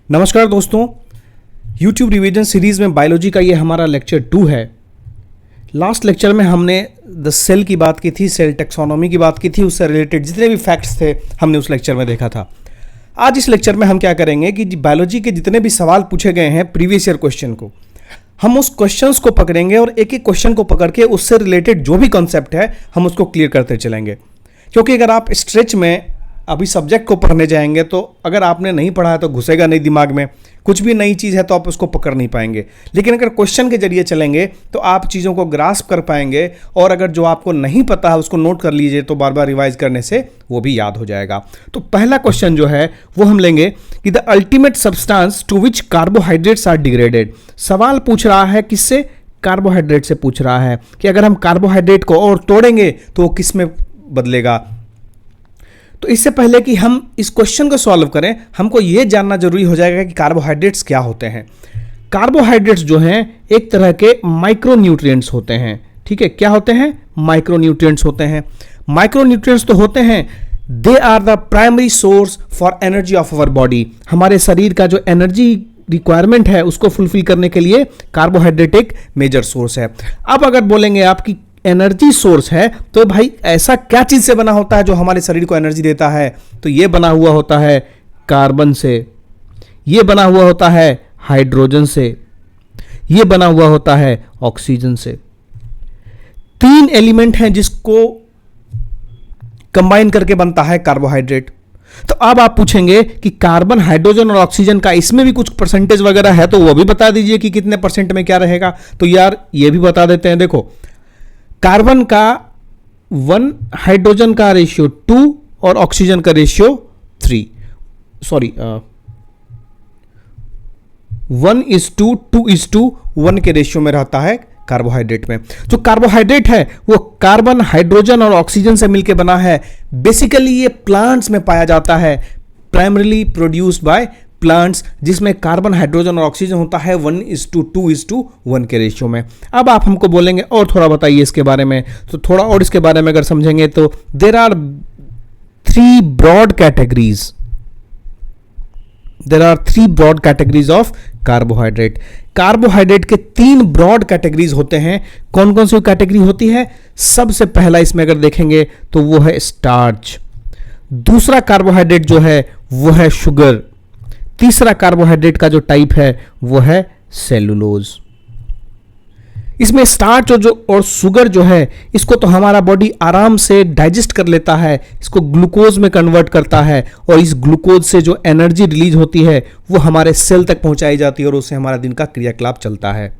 नमस्कार दोस्तों, YouTube revision series में बायोलॉजी का ये हमारा लेक्चर 2 है। लास्ट लेक्चर में हमने द सेल की बात की थी, सेल टेक्सोनॉमी की बात की थी, उससे रिलेटेड जितने भी फैक्ट्स थे हमने उस लेक्चर में देखा था। आज इस लेक्चर में हम क्या करेंगे कि बायोलॉजी के जितने भी सवाल पूछे गए हैं प्रीवियस ईयर क्वेश्चन को, हम उस क्वेश्चंस को पकड़ेंगे और एक एक क्वेश्चन को पकड़ के उससे रिलेटेड जो भी कॉन्सेप्ट है हम उसको क्लियर करते चलेंगे। क्योंकि अगर आप स्ट्रेच में अभी सब्जेक्ट को पढ़ने जाएंगे तो अगर आपने नहीं पढ़ा है तो घुसेगा नहीं दिमाग में, कुछ भी नई चीज़ है तो आप उसको पकड़ नहीं पाएंगे। लेकिन अगर क्वेश्चन के जरिए चलेंगे तो आप चीज़ों को ग्रास्प कर पाएंगे, और अगर जो आपको नहीं पता है उसको नोट कर लीजिए तो बार बार रिवाइज करने से वो भी याद हो जाएगा। तो पहला क्वेश्चन जो है वो हम लेंगे कि the ultimate substance to which carbohydrates are degraded. सवाल पूछ रहा है किससे? कार्बोहाइड्रेट से पूछ रहा है कि अगर हम कार्बोहाइड्रेट को और तोड़ेंगे तो वो किस में बदलेगा। तो इससे पहले कि हम इस क्वेश्चन को सॉल्व करें, हमको यह जानना जरूरी हो जाएगा कि कार्बोहाइड्रेट्स क्या होते हैं। कार्बोहाइड्रेट्स जो हैं एक तरह के माइक्रोन्यूट्रिएंट्स होते हैं। ठीक है, क्या होते हैं? माइक्रोन्यूट्रिएंट्स होते हैं। माइक्रोन्यूट्रिएंट्स तो होते हैं, they are the primary source for energy of our body. हमारे शरीर का जो एनर्जी रिक्वायरमेंट है उसको फुलफिल करने के लिए कार्बोहाइड्रेट एक मेजर सोर्स है। अब अगर बोलेंगे आपकी एनर्जी सोर्स है तो भाई ऐसा क्या चीज से बना होता है जो हमारे शरीर को एनर्जी देता है? तो ये बना हुआ होता है कार्बन से, ये बना हुआ होता है हाइड्रोजन से, ये बना हुआ होता है ऑक्सीजन से। तीन एलिमेंट हैं जिसको कंबाइन करके बनता है कार्बोहाइड्रेट। तो अब आप पूछेंगे कि कार्बन, हाइड्रोजन और ऑक्सीजन का इसमें भी कुछ परसेंटेज वगैरह है तो वो भी बता दीजिए कि कितने परसेंट में क्या रहेगा। तो यार ये भी बता देते हैं। देखो, कार्बन का 1, हाइड्रोजन का रेशियो 2 और ऑक्सीजन का रेशियो 3, सॉरी 1:2, 2:1 के रेशियो में रहता है कार्बोहाइड्रेट में। जो कार्बोहाइड्रेट है वो कार्बन, हाइड्रोजन और ऑक्सीजन से मिलकर बना है। बेसिकली ये प्लांट्स में पाया जाता है, प्राइमरीली प्रोड्यूस्ड बाय प्लांट्स, जिसमें कार्बन, हाइड्रोजन और ऑक्सीजन होता है 1:2:1 के रेशियो में। अब आप हमको बोलेंगे और थोड़ा बताइए इसके बारे में, तो थोड़ा और इसके बारे में अगर समझेंगे तो there are 3 broad categories, there are 3 broad categories of carbohydrate. Carbohydrate के 3 ब्रॉड कैटेगरीज होते हैं। कौन कौन सी कैटेगरी होती है? सबसे पहला इसमें अगर देखेंगे तो वो है स्टार्च। दूसरा कार्बोहाइड्रेट जो है वो है शुगर। तीसरा कार्बोहाइड्रेट का जो टाइप है वो है सेलुलोज। इसमें स्टार्च और शुगर जो है इसको तो हमारा बॉडी आराम से डाइजेस्ट कर लेता है, इसको ग्लूकोज में कन्वर्ट करता है, और इस ग्लूकोज से जो एनर्जी रिलीज होती है वो हमारे सेल तक पहुंचाई जाती है और उससे हमारा दिन का क्रियाकलाप चलता है।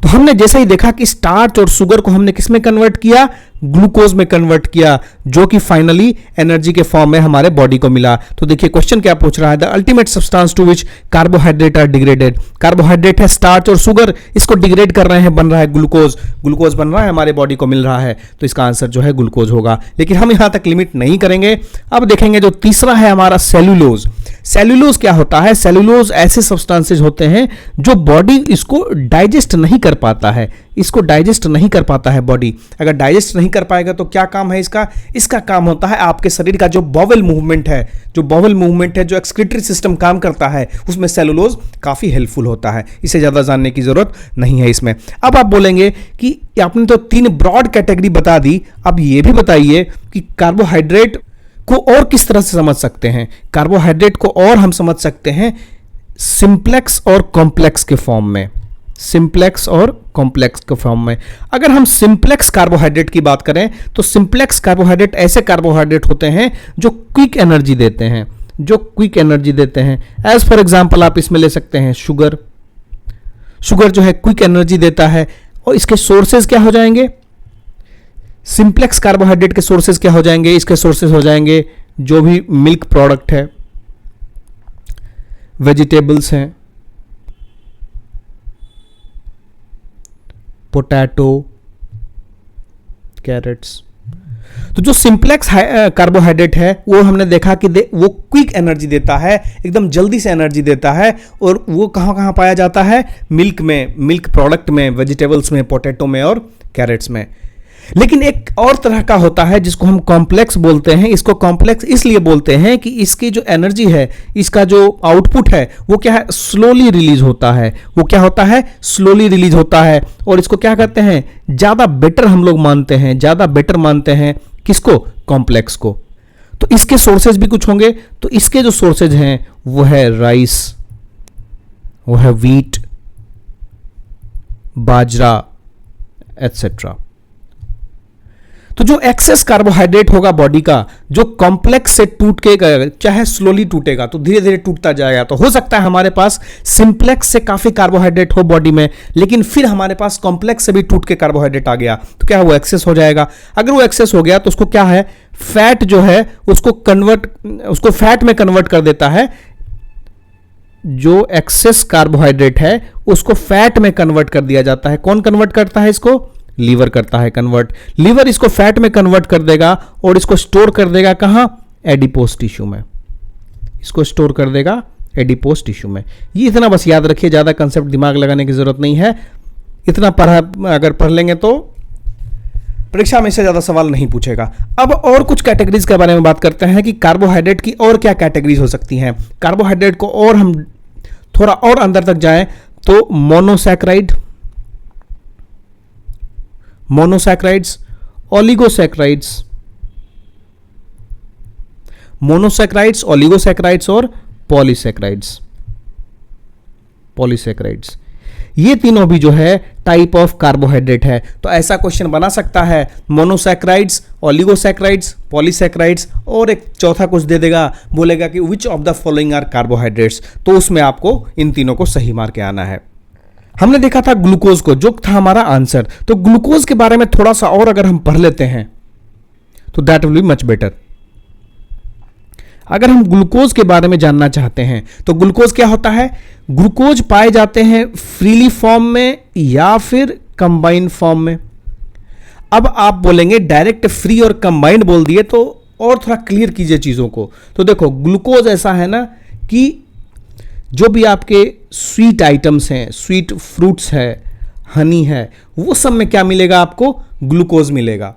तो हमने जैसे ही देखा कि स्टार्च और शुगर को हमने किस में कन्वर्ट किया? ग्लूकोज में कन्वर्ट किया, जो कि फाइनली एनर्जी के फॉर्म में हमारे बॉडी को मिला। तो देखिए क्वेश्चन क्या पूछ रहा है, the ultimate substance to which carbohydrate are degraded. Carbohydrate है स्टार्च और शुगर, इसको डिग्रेड कर रहे हैं, बन रहा है ग्लूकोज। ग्लूकोज बन रहा है, हमारे बॉडी को मिल रहा है, तो इसका आंसर जो है ग्लूकोज होगा। लेकिन हम यहां तक लिमिट नहीं करेंगे। अब देखेंगे जो तीसरा है हमारा सेलुलोज। सेलुलोज क्या होता है? सेलुलोज ऐसे सब्सटेंसेज होते हैं जो बॉडी इसको डाइजेस्ट नहीं कर पाता है, इसको डाइजेस्ट नहीं कर पाता है बॉडी। अगर डाइजेस्ट नहीं कर पाएगा तो क्या काम है इसका? इसका काम होता है आपके शरीर का जो बॉवल मूवमेंट है, जो एक्सक्रीटरी सिस्टम काम करता है, उसमें सेलुलोज काफी हेल्पफुल होता है। इसे ज्यादा जानने की जरूरत नहीं है इसमें। अब आप बोलेंगे कि आपने तो 3 ब्रॉड कैटेगरी बता दी, अब ये भी बताइए कि कार्बोहाइड्रेट को और किस तरह से समझ सकते हैं। कार्बोहाइड्रेट को और हम समझ सकते हैं सिंप्लेक्स और कॉम्प्लेक्स के फॉर्म में, सिंप्लेक्स और कॉम्प्लेक्स के फॉर्म में। अगर हम सिंप्लेक्स कार्बोहाइड्रेट की बात करें तो सिंप्लेक्स कार्बोहाइड्रेट ऐसे कार्बोहाइड्रेट होते हैं जो क्विक एनर्जी देते हैं, जो क्विक एनर्जी देते हैं। एज फॉर एग्जांपल आप इसमें ले सकते हैं शुगर। शुगर जो है क्विक एनर्जी देता है, और इसके सोर्सेज क्या हो जाएंगे? सिंप्लेक्स कार्बोहाइड्रेट के सोर्सेज क्या हो जाएंगे? इसके सोर्सेज हो जाएंगे जो भी मिल्क प्रोडक्ट है, वेजिटेबल्स हैं, पोटैटो, कैरेट्स। तो जो सिंप्लेक्स कार्बोहाइड्रेट है वो हमने देखा कि वो क्विक एनर्जी देता है, एकदम जल्दी से एनर्जी देता है, और वो कहाँ पाया जाता है? मिल्क में, मिल्क प्रोडक्ट में, वेजिटेबल्स में, पोटैटो में और कैरेट्स में। लेकिन एक और तरह का होता है जिसको हम कॉम्प्लेक्स बोलते हैं। इसको कॉम्प्लेक्स इसलिए बोलते हैं कि इसकी जो एनर्जी है, इसका जो आउटपुट है, वो क्या है, स्लोली रिलीज होता है। वो क्या होता है, स्लोली रिलीज होता है। और इसको क्या कहते हैं, ज्यादा बेटर हम लोग मानते हैं, ज्यादा बेटर मानते हैं किसको, कॉम्प्लेक्स को। तो इसके सोर्सेज भी कुछ होंगे। तो इसके जो सोर्सेज हैं वो है राइस, वो है व्हीट, बाजरा एटसेट्रा। तो जो एक्सेस कार्बोहाइड्रेट होगा बॉडी का, जो कॉम्प्लेक्स से टूट के, चाहे स्लोली टूटेगा तो धीरे धीरे टूटता जाएगा। तो हो सकता है हमारे पास सिंप्लेक्स से काफी कार्बोहाइड्रेट हो बॉडी में, लेकिन फिर हमारे पास कॉम्प्लेक्स से भी टूट के कार्बोहाइड्रेट आ गया तो क्या वो एक्सेस हो जाएगा। अगर वो एक्सेस हो गया तो उसको क्या है, फैट जो है उसको फैट में कन्वर्ट कर देता है। जो एक्सेस कार्बोहाइड्रेट है उसको फैट में कन्वर्ट कर दिया जाता है। कौन कन्वर्ट करता है इसको, लीवर करता है कन्वर्ट। लीवर इसको फैट में कन्वर्ट कर देगा और इसको स्टोर कर देगा कहां, एडिपोज टिश्यू में। इसको स्टोर कर देगा एडिपोज टिश्यू में। ये इतना बस याद रखिए, ज्यादा कंसेप्ट दिमाग लगाने की जरूरत नहीं है। इतना अगर पढ़ लेंगे तो परीक्षा में से ज्यादा सवाल नहीं पूछेगा। अब और कुछ कैटेगरीज के बारे में बात करते हैं कि कार्बोहाइड्रेट की और क्या कैटेगरीज हो सकती हैं। कार्बोहाइड्रेट को और हम थोड़ा और अंदर तक जाएं तो मोनोसैक्राइड्स, ओलिगोसैक्राइड्स और पॉलीसैक्राइड्स, ये तीनों भी जो है टाइप ऑफ कार्बोहाइड्रेट है। तो ऐसा क्वेश्चन बना सकता है, मोनोसैक्राइड्स, ओलिगोसैक्राइड्स, पॉलीसैक्राइड्स, और एक चौथा कुछ दे देगा, बोलेगा कि which of the following are carbohydrates. तो उसमें आपको इन तीनों को सही मार के आना है। हमने देखा था ग्लूकोज को, जो था हमारा आंसर। तो ग्लूकोज के बारे में थोड़ा सा और अगर हम पढ़ लेते हैं तो that will be much better. अगर हम ग्लूकोज के बारे में जानना चाहते हैं तो ग्लूकोज क्या होता है, ग्लूकोज पाए जाते हैं फ्रीली फॉर्म में या फिर कंबाइंड फॉर्म में। अब आप बोलेंगे डायरेक्ट फ्री और कंबाइंड बोल दिए, तो और थोड़ा क्लियर कीजिए चीजों को। तो देखो ग्लूकोज ऐसा है ना कि जो भी आपके स्वीट आइटम्स हैं, स्वीट फ्रूट्स है, हनी है, वो सब में क्या मिलेगा आपको, ग्लूकोज मिलेगा।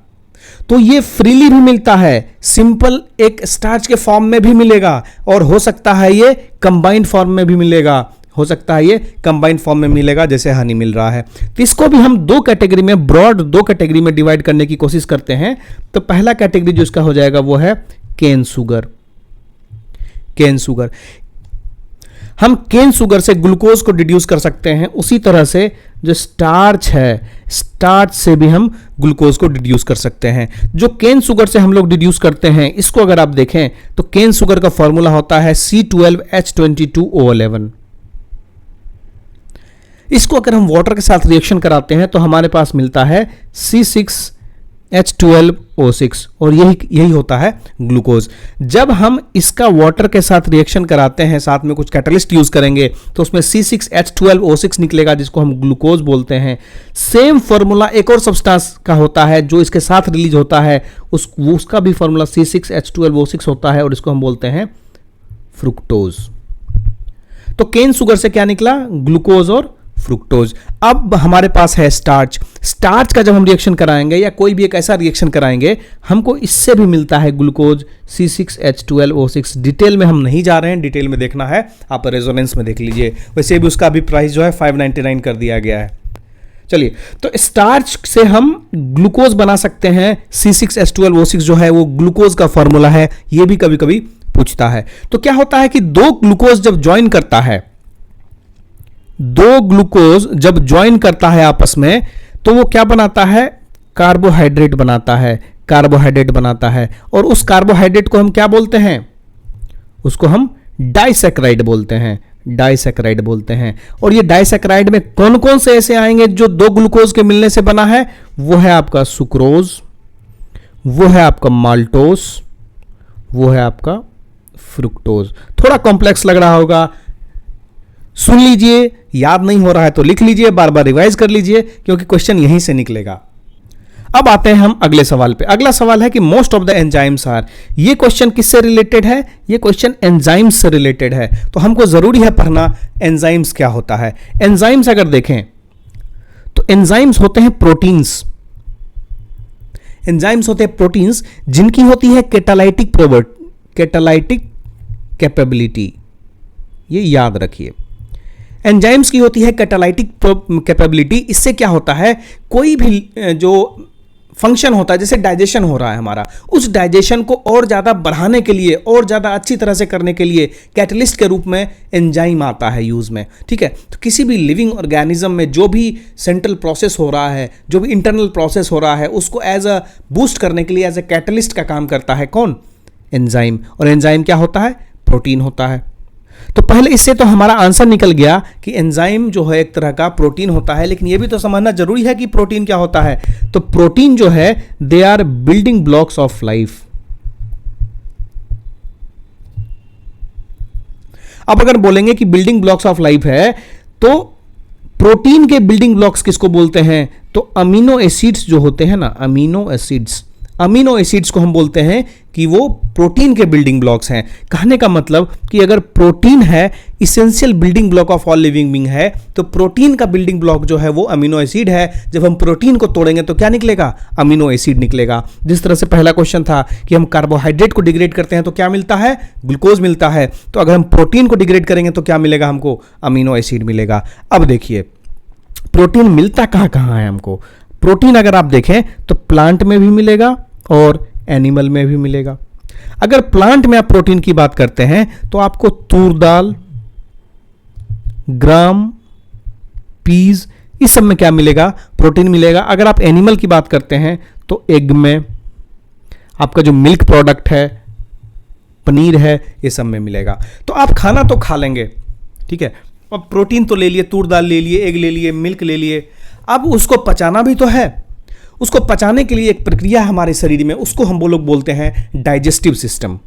तो ये फ्रीली भी मिलता है, सिंपल एक स्टार्च के फॉर्म में भी मिलेगा, और हो सकता है ये कंबाइंड फॉर्म में भी मिलेगा, जैसे हनी मिल रहा है। तो इसको भी हम दो कैटेगरी में, ब्रॉड दो कैटेगरी में डिवाइड करने की कोशिश करते हैं। तो पहला कैटेगरी जो इसका हो जाएगा वो है केन शुगर। हम केन शुगर से ग्लूकोज को डिड्यूस कर सकते हैं, उसी तरह से जो स्टार्च है, स्टार्च से भी हम ग्लूकोज को डिड्यूस कर सकते हैं। जो केन शुगर से हम लोग डिड्यूस करते हैं, इसको अगर आप देखें तो केन शुगर का फॉर्मूला होता है C12H22O11। इसको अगर हम वाटर के साथ रिएक्शन कराते हैं तो हमारे पास मिलता है C6H12O6, और यही होता है ग्लूकोज। जब हम इसका वाटर के साथ रिएक्शन कराते हैं, साथ में कुछ कैटलिस्ट यूज करेंगे, तो उसमें C6H12O6 निकलेगा, जिसको हम ग्लूकोज बोलते हैं। सेम फॉर्मूला एक और सब्सटेंस का होता है जो इसके साथ रिलीज होता है, उसका भी फॉर्मूला C6H12O6 होता है, और इसको हम बोलते हैं फ्रुक्टोज। तो केन शुगर से क्या निकला, ग्लूकोज और फ्रुक्टोज। अब हमारे पास है स्टार्च। स्टार्च का जब हम रिएक्शन कराएंगे या कोई भी एक ऐसा रिएक्शन कराएंगे, हमको इससे भी मिलता है ग्लूकोज C6H12O6। डिटेल में हम नहीं जा रहे हैं, डिटेल में देखना है आप रेजोनेंस में देख लीजिए। वैसे भी उसका भी प्राइस जो है 599 कर दिया गया है। चलिए, तो स्टार्च से हम ग्लूकोज बना सकते हैं। C6H12O6 जो है वो ग्लूकोज का फॉर्मूला है, ये भी कभी कभी पूछता है। तो क्या होता है कि दो ग्लूकोज जब ज्वाइन करता है आपस में, तो वो क्या बनाता है, कार्बोहाइड्रेट बनाता है। और उस कार्बोहाइड्रेट को हम क्या बोलते हैं, उसको हम डाइसैकराइड बोलते हैं। और ये डाइसैकराइड में कौन कौन से ऐसे आएंगे जो दो ग्लूकोज के मिलने से बना है, वो है आपका सुक्रोज, वो है आपका माल्टोस, वो है आपका फ्रुक्टोज। थोड़ा कॉम्प्लेक्स लग रहा होगा, सुन लीजिए, याद नहीं हो रहा है तो लिख लीजिए, बार बार रिवाइज कर लीजिए, क्योंकि क्वेश्चन यहीं से निकलेगा। अब आते हैं हम अगले सवाल पे। अगला सवाल है कि most of the enzymes are. ये क्वेश्चन किससे रिलेटेड है, ये क्वेश्चन एंजाइम्स से रिलेटेड है। तो हमको जरूरी है पढ़ना एंजाइम्स क्या होता है। एंजाइम्स अगर देखें तो एंजाइम्स होते हैं प्रोटीन्स। एंजाइम्स होते हैं प्रोटीन्स जिनकी होती है कैटालाइटिक कैपेबिलिटी, ये याद रखिए। एंजाइम्स की होती है कैटालाइटिक कैपेबिलिटी। इससे क्या होता है, कोई भी जो फंक्शन होता है, जैसे डाइजेशन हो रहा है हमारा, उस डाइजेशन को और ज़्यादा बढ़ाने के लिए, और ज़्यादा अच्छी तरह से करने के लिए कैटलिस्ट के रूप में एंजाइम आता है यूज़ में, ठीक है। तो किसी भी लिविंग ऑर्गेनिज्म में जो भी सेंट्रल प्रोसेस हो रहा है, जो भी इंटरनल प्रोसेस हो रहा है, उसको एज अ बूस्ट करने के लिए एज अ कैटलिस्ट का काम करता है कौन? एंजाइम। और एंजाइम क्या होता है? प्रोटीन होता है। तो पहले इससे तो हमारा आंसर निकल गया कि एंजाइम जो है एक तरह का प्रोटीन होता है, लेकिन यह भी तो समझना जरूरी है कि प्रोटीन क्या होता है। तो प्रोटीन जो है they are building blocks of life. अब अगर बोलेंगे कि बिल्डिंग ब्लॉक्स ऑफ लाइफ है, तो प्रोटीन के बिल्डिंग ब्लॉक्स किसको बोलते हैं? तो अमीनो एसिड्स जो होते हैं ना, अमीनो एसिड्स को हम बोलते हैं कि वो प्रोटीन के बिल्डिंग ब्लॉक्स हैं। कहने का मतलब कि अगर प्रोटीन है, essential building block of all living being है, तो प्रोटीन का बिल्डिंग ब्लॉक जो है वो अमीनो एसिड है। जब हम प्रोटीन को तोड़ेंगे तो क्या निकलेगा? अमीनो एसिड निकलेगा। जिस तरह से पहला क्वेश्चन था कि हम कार्बोहाइड्रेट को डिग्रेड करते हैं तो क्या मिलता है? ग्लूकोज मिलता है। तो अगर हम प्रोटीन को डिग्रेड करेंगे तो क्या मिलेगा हमको? अमीनो एसिड मिलेगा। अब देखिए प्रोटीन मिलता कहाँ कहाँ है हमको। प्रोटीन अगर आप देखें तो प्लांट में भी मिलेगा और एनिमल में भी मिलेगा। अगर प्लांट में आप प्रोटीन की बात करते हैं तो आपको तूर दाल, ग्राम, पीज, इस सब में क्या मिलेगा? प्रोटीन मिलेगा। अगर आप एनिमल की बात करते हैं तो एग में, आपका जो मिल्क प्रोडक्ट है, पनीर है, ये सब में मिलेगा। तो आप खाना तो खा लेंगे, ठीक है। अब प्रोटीन तो ले लिए, तूर दाल ले लिए, एग ले लिए, मिल्क ले लिए। अब उसको पचाना भी तो है। उसको पचाने के लिए एक प्रक्रिया है हमारे शरीर में, उसको हम लोग बोलते हैं डाइजेस्टिव सिस्टम।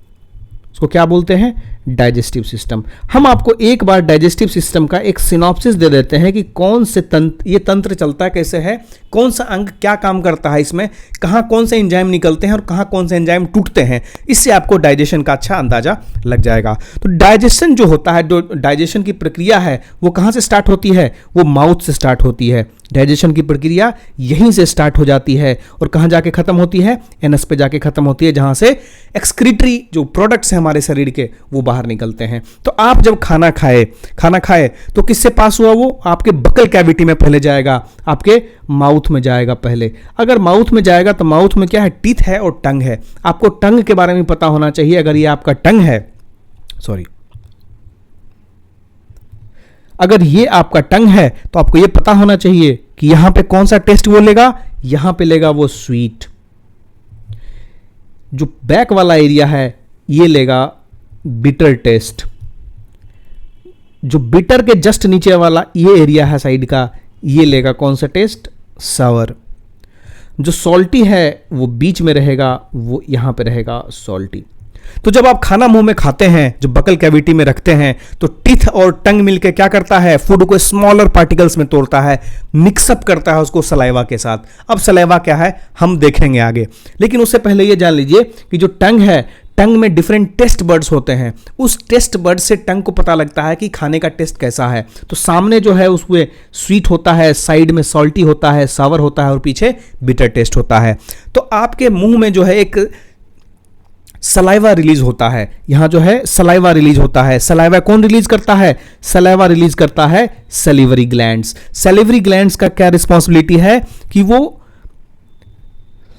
उसको क्या बोलते हैं? Digestive system. हम आपको एक बार डाइजेस्टिव सिस्टम का एक सिनॉप्सिस दे देते हैं कि कौन से ये तंत्र चलता है, कैसे है, कौन सा अंग क्या काम करता है इसमें, कहाँ कौन से एंजाइम निकलते हैं और कहाँ कौन से एंजाइम टूटते हैं। इससे आपको डाइजेशन का अच्छा अंदाजा लग जाएगा। तो डाइजेशन जो होता है, जो डाइजेशन की प्रक्रिया है, वो कहाँ से स्टार्ट होती है? वो माउथ से स्टार्ट होती है। डाइजेशन की प्रक्रिया यहीं से स्टार्ट हो जाती है और कहाँ जाके खत्म होती है? एनस पे जाके खत्म होती है, जहाँ से एक्सक्रीटरी जो प्रोडक्ट्स हैं हमारे शरीर के वो बाहर निकलते हैं। तो आप जब खाना खाए तो किससे पास हुआ? वो आपके बकल कैविटी में पहले जाएगा, आपके माउथ में जाएगा पहले। अगर माउथ में जाएगा तो माउथ में क्या है? टीथ है और टंग है। आपको टंग के बारे में पता होना चाहिए। अगर ये आपका टंग है, अगर ये आपका टंग है तो आपको ये पता होना चाहिए कि यहां पे कौन सा टेस्ट वो लेगा। यहां पे लेगा वो स्वीट। जो बैक वाला एरिया है ये लेगा बिटर टेस्ट। जो बिटर के जस्ट नीचे वाला ये एरिया है साइड का, ये लेगा कौन सा टेस्ट? सावर। जो सॉल्टी है वो बीच में रहेगा, वो यहां पे रहेगा सॉल्टी। तो जब आप खाना मुंह में खाते हैं, जो बकल कैविटी में रखते हैं, तो टीथ और टंग मिलकर क्या करता है? फूड को स्मॉलर पार्टिकल्स में तोड़ता है, मिक्सअप करता है उसको सलाइवा के साथ। अब सलाइवा क्या है हम देखेंगे आगे, लेकिन उससे पहले ये जान लीजिए कि जो टंग है, टंग में डिफरेंट टेस्ट बर्ड्स होते हैं। उस टेस्ट बर्ड से टंग को पता लगता है कि खाने का टेस्ट कैसा है। तो सामने जो है उसमें स्वीट होता है, साइड में सॉल्टी होता है, सावर होता है और पीछे बिटर टेस्ट होता है। तो आपके मुंह में जो है एक सलाइवा रिलीज होता है। यहां जो है सलाइवा रिलीज होता है। सलाइवा कौन रिलीज करता है? सलाइवा रिलीज करता है सैलिवरी ग्लैंड्स। सैलिवरी ग्लैंड्स का क्या रिस्पॉन्सिबिलिटी है कि वो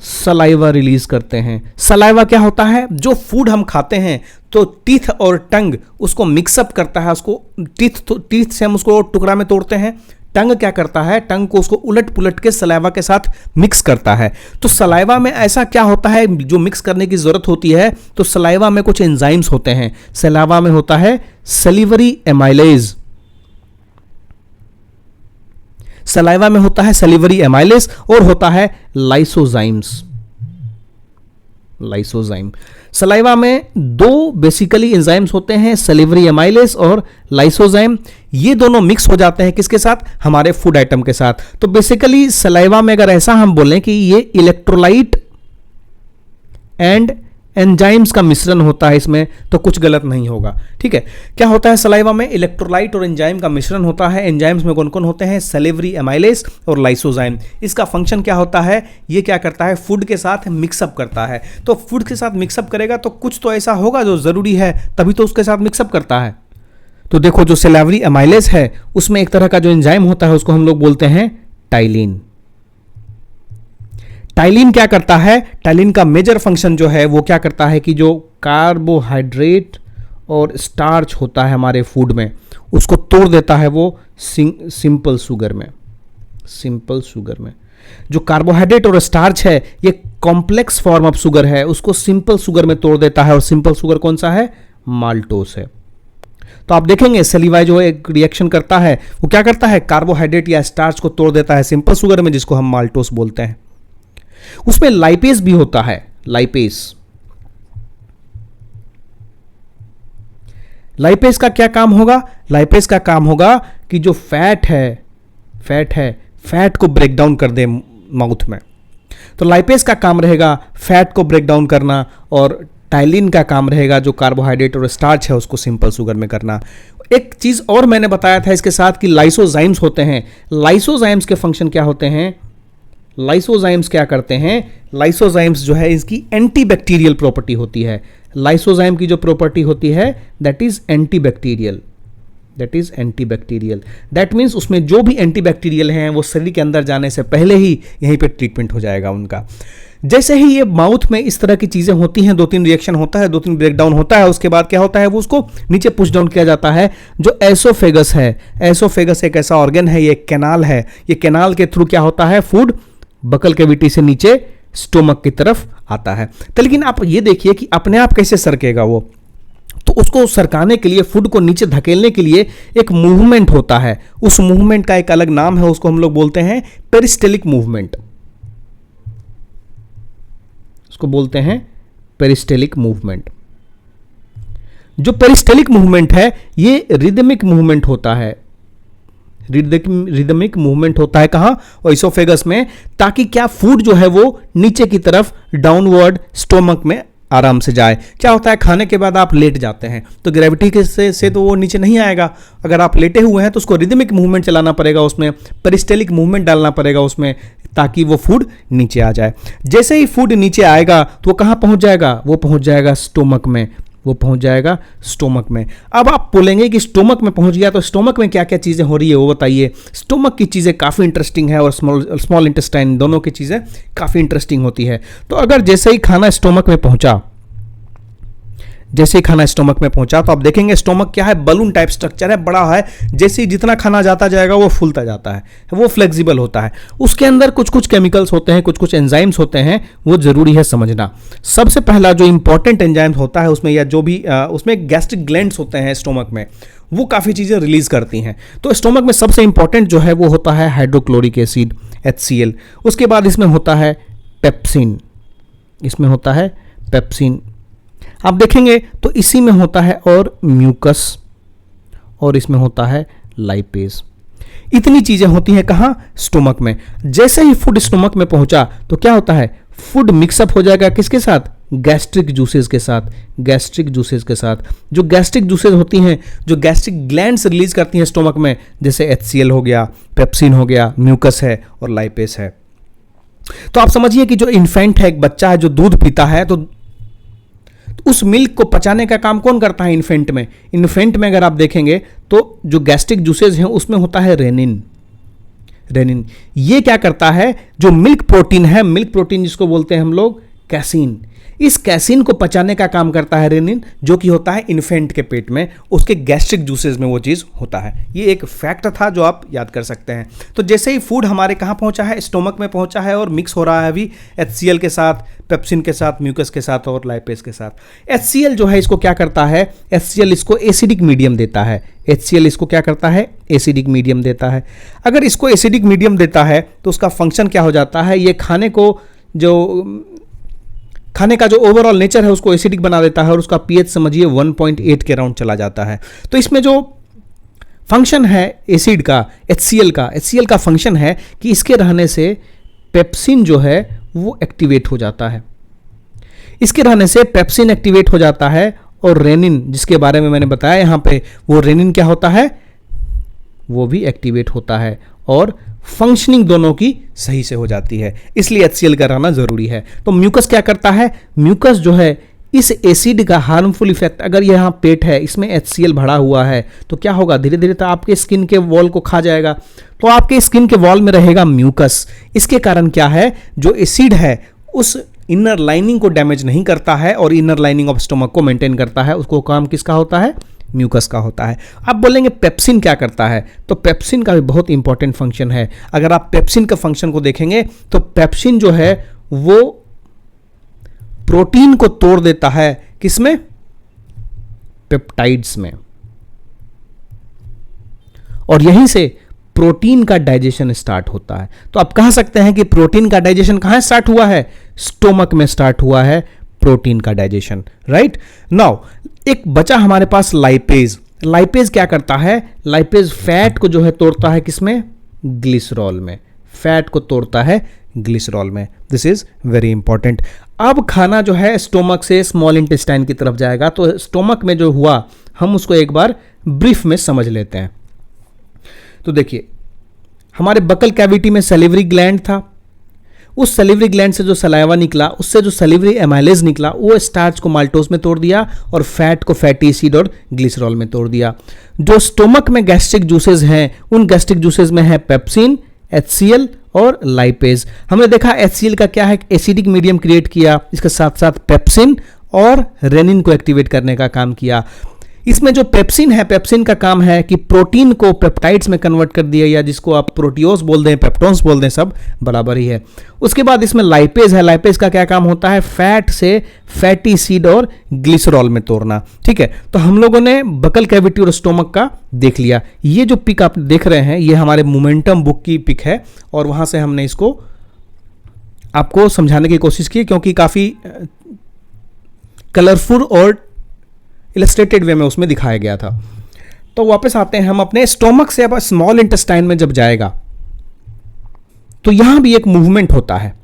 सलाइवा रिलीज करते हैं। सलाइवा क्या होता है? जो फूड हम खाते हैं तो टीथ और टंग उसको मिक्सअप करता है। उसको टीथ से हम उसको टुकड़ा में तोड़ते हैं। टंग क्या करता है? टंग को उसको उलट पुलट के सलाइवा के साथ मिक्स करता है। तो सलाइवा में ऐसा क्या होता है जो मिक्स करने की जरूरत होती है? तो सलाइवा में कुछ एंजाइम्स होते हैं। सलाइवा में होता है सलीवरी एमाइलेज। सलाइवा में होता है सलीवरी एमाइलेज और होता है लाइसोजाइम्स। सलाइवा में दो बेसिकली एंजाइम्स होते हैं, सलीवरी एमाइलेज और लाइसोजाइम। ये दोनों मिक्स हो जाते हैं किसके साथ? हमारे फूड आइटम के साथ। तो बेसिकली सलाइवा में अगर ऐसा हम बोलें कि ये इलेक्ट्रोलाइट एंड एंजाइम्स का मिश्रण होता है इसमें, तो कुछ गलत नहीं होगा। ठीक है, क्या होता है सलाइवा में? इलेक्ट्रोलाइट और एंजाइम का मिश्रण होता है। एंजाइम्स में कौन कौन होते हैं? सलेवरी एमाइलेज और लाइसोजाइम। इसका फंक्शन क्या होता है? ये क्या करता है? फूड के साथ मिक्सअप करता है। तो फूड के साथ मिक्सअप करेगा तो कुछ तो ऐसा होगा जो जरूरी है, तभी तो उसके साथ मिक्सअप करता है। तो देखो, जो सलेवरी एमाइलेज है उसमें एक तरह का जो एंजाइम होता है उसको हम लोग बोलते हैं टाइलिन। टाइलिन क्या करता है? टाइलिन का मेजर फंक्शन जो है वो क्या करता है कि जो कार्बोहाइड्रेट और स्टार्च होता है हमारे फूड में, उसको तोड़ देता है वो सिंपल शुगर में। सिंपल शुगर में जो कार्बोहाइड्रेट और स्टार्च है ये कॉम्प्लेक्स फॉर्म ऑफ शुगर है, उसको सिंपल शुगर में तोड़ देता है। और सिंपल शुगर कौन सा है? माल्टोस है। तो आप देखेंगे सलीवा जो एक रिएक्शन करता है वो क्या करता है? कार्बोहाइड्रेट या स्टार्च को तोड़ देता है सिंपल शुगर में, जिसको हम माल्टोस बोलते हैं। उसमें लाइपेज भी होता है। लाइपेज, लाइपेज का क्या काम होगा? लाइपेज का काम होगा कि जो फैट है फैट को ब्रेक डाउन कर दे माउथ में। तो लाइपेज का काम रहेगा फैट को ब्रेक डाउन करना, और टाइलिन का काम रहेगा जो कार्बोहाइड्रेट और स्टार्च है उसको सिंपल शुगर में करना। एक चीज और मैंने बताया था इसके साथ कि लाइसोजाइम्स होते हैं। लाइसोजाइम्स के फंक्शन क्या होते हैं? लाइसोजाइम्स क्या करते हैं? लाइसोजाइम्स जो है इसकी एंटीबैक्टीरियल प्रॉपर्टी होती है। लाइसोजाइम की जो प्रॉपर्टी होती है that is antibacterial. That means उसमें जो भी एंटीबैक्टीरियल हैं वो शरीर के अंदर जाने से पहले ही यहीं पे ट्रीटमेंट हो जाएगा उनका। जैसे ही ये माउथ में इस तरह की चीजें होती हैं, 2-3 रिएक्शन होता है, 2-3 ब्रेकडाउन होता है, उसके बाद क्या होता है वो उसको नीचे पुश डाउन किया जाता है। जो एसोफेगस है, एसोफेगस एक ऐसा ऑर्गन है, ये कैनाल है। ये कैनाल के थ्रू क्या होता है? फूड बकल कैविटी से नीचे स्टोमक की तरफ आता है। तो लेकिन आप ये देखिए कि अपने आप कैसे सरकेगा वो, तो उसको सरकाने के लिए, फूड को नीचे धकेलने के लिए एक मूवमेंट होता है। उस मूवमेंट का एक अलग नाम है, उसको हम लोग बोलते हैं पेरिस्टेलिक मूवमेंट। उसको बोलते हैं पेरिस्टेलिक मूवमेंट। जो पेरिस्टेलिक मूवमेंट है ये रिदमिक मूवमेंट होता है। रिदमिक मूवमेंट होता है कहां? इसोफेगस में, ताकि क्या फूड जो है वो नीचे की तरफ डाउनवर्ड स्टोमक में आराम से जाए। क्या होता है खाने के बाद आप लेट जाते हैं तो ग्रेविटी के से तो वो नीचे नहीं आएगा। अगर आप लेटे हुए हैं तो उसको रिदमिक मूवमेंट चलाना पड़ेगा, उसमें पेरिस्टेलिक मूवमेंट डालना पड़ेगा उसमें, ताकि वो फूड नीचे आ जाए। जैसे ही फूड नीचे आएगा तो वो कहां पहुंच जाएगा? वो पहुंच जाएगा स्टोमक में। वो पहुंच जाएगा स्टोमक में। अब आप बोलेंगे कि स्टोमक में पहुंच गया तो स्टोमक में क्या क्या चीज़ें हो रही है वो बताइए। स्टोमक की चीज़ें काफ़ी इंटरेस्टिंग है और स्मॉल इंटेस्टाइन दोनों की चीज़ें काफ़ी इंटरेस्टिंग होती है। तो अगर जैसे ही खाना स्टोमक में पहुंचा, जैसे ही खाना स्टोमक में पहुंचा तो आप देखेंगे स्टोमक क्या है? बलून टाइप स्ट्रक्चर है, बड़ा है। जैसे ही जितना खाना जाता जाएगा वो फूलता जाता है, वो फ्लेक्सिबल होता है। उसके अंदर कुछ कुछ केमिकल्स होते हैं, कुछ कुछ एंजाइम्स होते हैं, वो जरूरी है समझना। सबसे पहला जो इंपॉर्टेंट एंजाइम्स होता है उसमें, या जो भी उसमें गैस्ट्रिक ग्लैंड्स होते हैं स्टोमक में, वो काफ़ी चीज़ें रिलीज करती हैं। तो स्टोमक में सबसे इंपॉर्टेंट जो है वो होता है हाइड्रोक्लोरिक एसिड, HCl। उसके बाद इसमें होता है पेप्सिन। इसमें होता है पेप्सिन, आप देखेंगे तो इसी में होता है, और म्यूकस, और इसमें होता है लाइपेज। इतनी चीजें होती हैं कहाँ? स्टोमक में। जैसे ही फूड स्टोमक में पहुंचा तो क्या होता है? फूड मिक्सअप हो जाएगा किसके साथ? गैस्ट्रिक जूसेस के साथ। गैस्ट्रिक जूसेस के साथ, जो गैस्ट्रिक जूसेस होती हैं, जो गैस्ट्रिक ग्लैंड्स रिलीज करती हैं स्टोमक में, जैसे HCl हो गया, पेप्सिन हो गया, म्यूकस है और लाइपेज है। तो आप समझिए कि जो इन्फेंट है, एक बच्चा है जो दूध पीता है, तो उस मिल्क को पचाने का काम कौन करता है? इन्फेंट में। इन्फेंट में अगर आप देखेंगे तो जो गैस्ट्रिक जूसेस हैं उसमें होता है रेनिन। रेनिन ये क्या करता है? जो मिल्क प्रोटीन है, मिल्क प्रोटीन जिसको बोलते हैं हम लोग कैसीन, इस कैसीन को पचाने का काम करता है रेनिन, जो कि होता है इन्फेंट के पेट में, उसके गैस्ट्रिक जूसेस में वो चीज़ होता है। ये एक फैक्ट था जो आप याद कर सकते हैं। तो जैसे ही फूड हमारे कहाँ पहुंचा है? स्टोमक में पहुंचा है, और मिक्स हो रहा है अभी HCl के साथ, पेप्सिन के साथ, म्यूकस के साथ और लाइपेज के साथ। HCl जो है इसको क्या करता है? HCl इसको एसिडिक मीडियम देता है। HCl इसको क्या करता है? एसिडिक मीडियम देता है। अगर इसको एसिडिक मीडियम देता है तो उसका फंक्शन क्या हो जाता है? ये खाने का जो ओवरऑल नेचर है उसको एसिडिक बना देता है, और उसका pH समझिए 1.8 के राउंड चला जाता है। तो इसमें जो फंक्शन है एसिड का, HCl का फंक्शन है कि इसके रहने से पेप्सिन जो है वो एक्टिवेट हो जाता है। इसके रहने से पेप्सिन एक्टिवेट हो जाता है और रेनिन जिसके बारे में मैंने बताया यहाँ पे, वो रेनिन क्या होता है, वो भी एक्टिवेट होता है और फंक्शनिंग दोनों की सही से हो जाती है। इसलिए HCl का रहना जरूरी है। तो म्यूकस क्या करता है, म्यूकस जो है इस एसिड का हार्मफुल इफेक्ट, अगर यहाँ पेट है इसमें HCl भरा हुआ है तो क्या होगा, धीरे धीरे तो आपके स्किन के वॉल को खा जाएगा, तो आपके स्किन के वॉल में रहेगा म्यूकस। इसके कारण क्या है, जो एसिड है उस इनर लाइनिंग को डैमेज नहीं करता है और इनर लाइनिंग ऑफ स्टोमक को मेंटेन करता है। उसको काम किसका होता है, म्यूकस का होता है। अब बोलेंगे पेप्सिन क्या करता है, तो पेप्सिन का भी बहुत इंपॉर्टेंट फंक्शन है। अगर आप पेप्सिन का फंक्शन को देखेंगे तो पेप्सिन जो है वो प्रोटीन को तोड़ देता है, किसमें, पेप्टाइड्स में, और यहीं से प्रोटीन का डाइजेशन स्टार्ट होता है। तो आप कह सकते हैं कि प्रोटीन का डाइजेशन कहां स्टार्ट हुआ है, स्टोमक में स्टार्ट हुआ है प्रोटीन का डाइजेशन, राइट। नाउ एक बचा हमारे पास लाइपेज। लाइपेज क्या करता है, लाइपेज फैट को जो है तोड़ता है किसमें, ग्लिसरॉल में, फैट को तोड़ता है ग्लिसरॉल में। This is very important. अब खाना जो है स्टोमक से स्मॉल इंटेस्टाइन की तरफ जाएगा, तो स्टोमक में जो हुआ हम उसको एक बार ब्रीफ में समझ लेते हैं। तो देखिए हमारे बकल कैविटी में सैलिवरी ग्लैंड था, उस सैलिवरी ग्लैंड से जो सलाइवा निकला, उससे जो सैलिवरी एमाइलेज निकला, वो स्टार्च को माल्टोज में तोड़ दिया और फैट को फैटी एसिड और ग्लिसरॉल में तोड़ दिया। जो स्टोमक में गैस्ट्रिक जूसेस हैं, उन गैस्ट्रिक जूसेस में है पेप्सिन, HCl और लाइपेज। हमने देखा HCl का क्या है, एसिडिक मीडियम क्रिएट किया, इसके साथ साथ पेप्सिन और रेनिन को एक्टिवेट करने का काम किया। इसमें जो पेप्सिन है, पेप्सिन का काम है कि प्रोटीन को पेप्टाइड्स में कन्वर्ट कर दिया, या जिसको आप प्रोटियोस बोल दें, पेप्टोन्स बोल दें, सब बराबर ही है। उसके बाद इसमें लाइपेज है, लाइपेज का क्या काम होता है, फैट से फैटी एसिड और ग्लिसरॉल में तोड़ना। ठीक है, तो हम लोगों ने बकल कैविटी और स्टोमक का देख लिया। ये जो पिक आप देख रहे हैं ये हमारे मोमेंटम बुक की पिक है और वहां से हमने इसको आपको समझाने की कोशिश की, क्योंकि काफी कलरफुल और इलस्ट्रेटेड वे में उसमें दिखाया गया था। तो वापस आते हैं हम अपने स्टोमक से। अब स्मॉल इंटेस्टाइन में जब जाएगा तो यहां भी एक मूवमेंट होता है,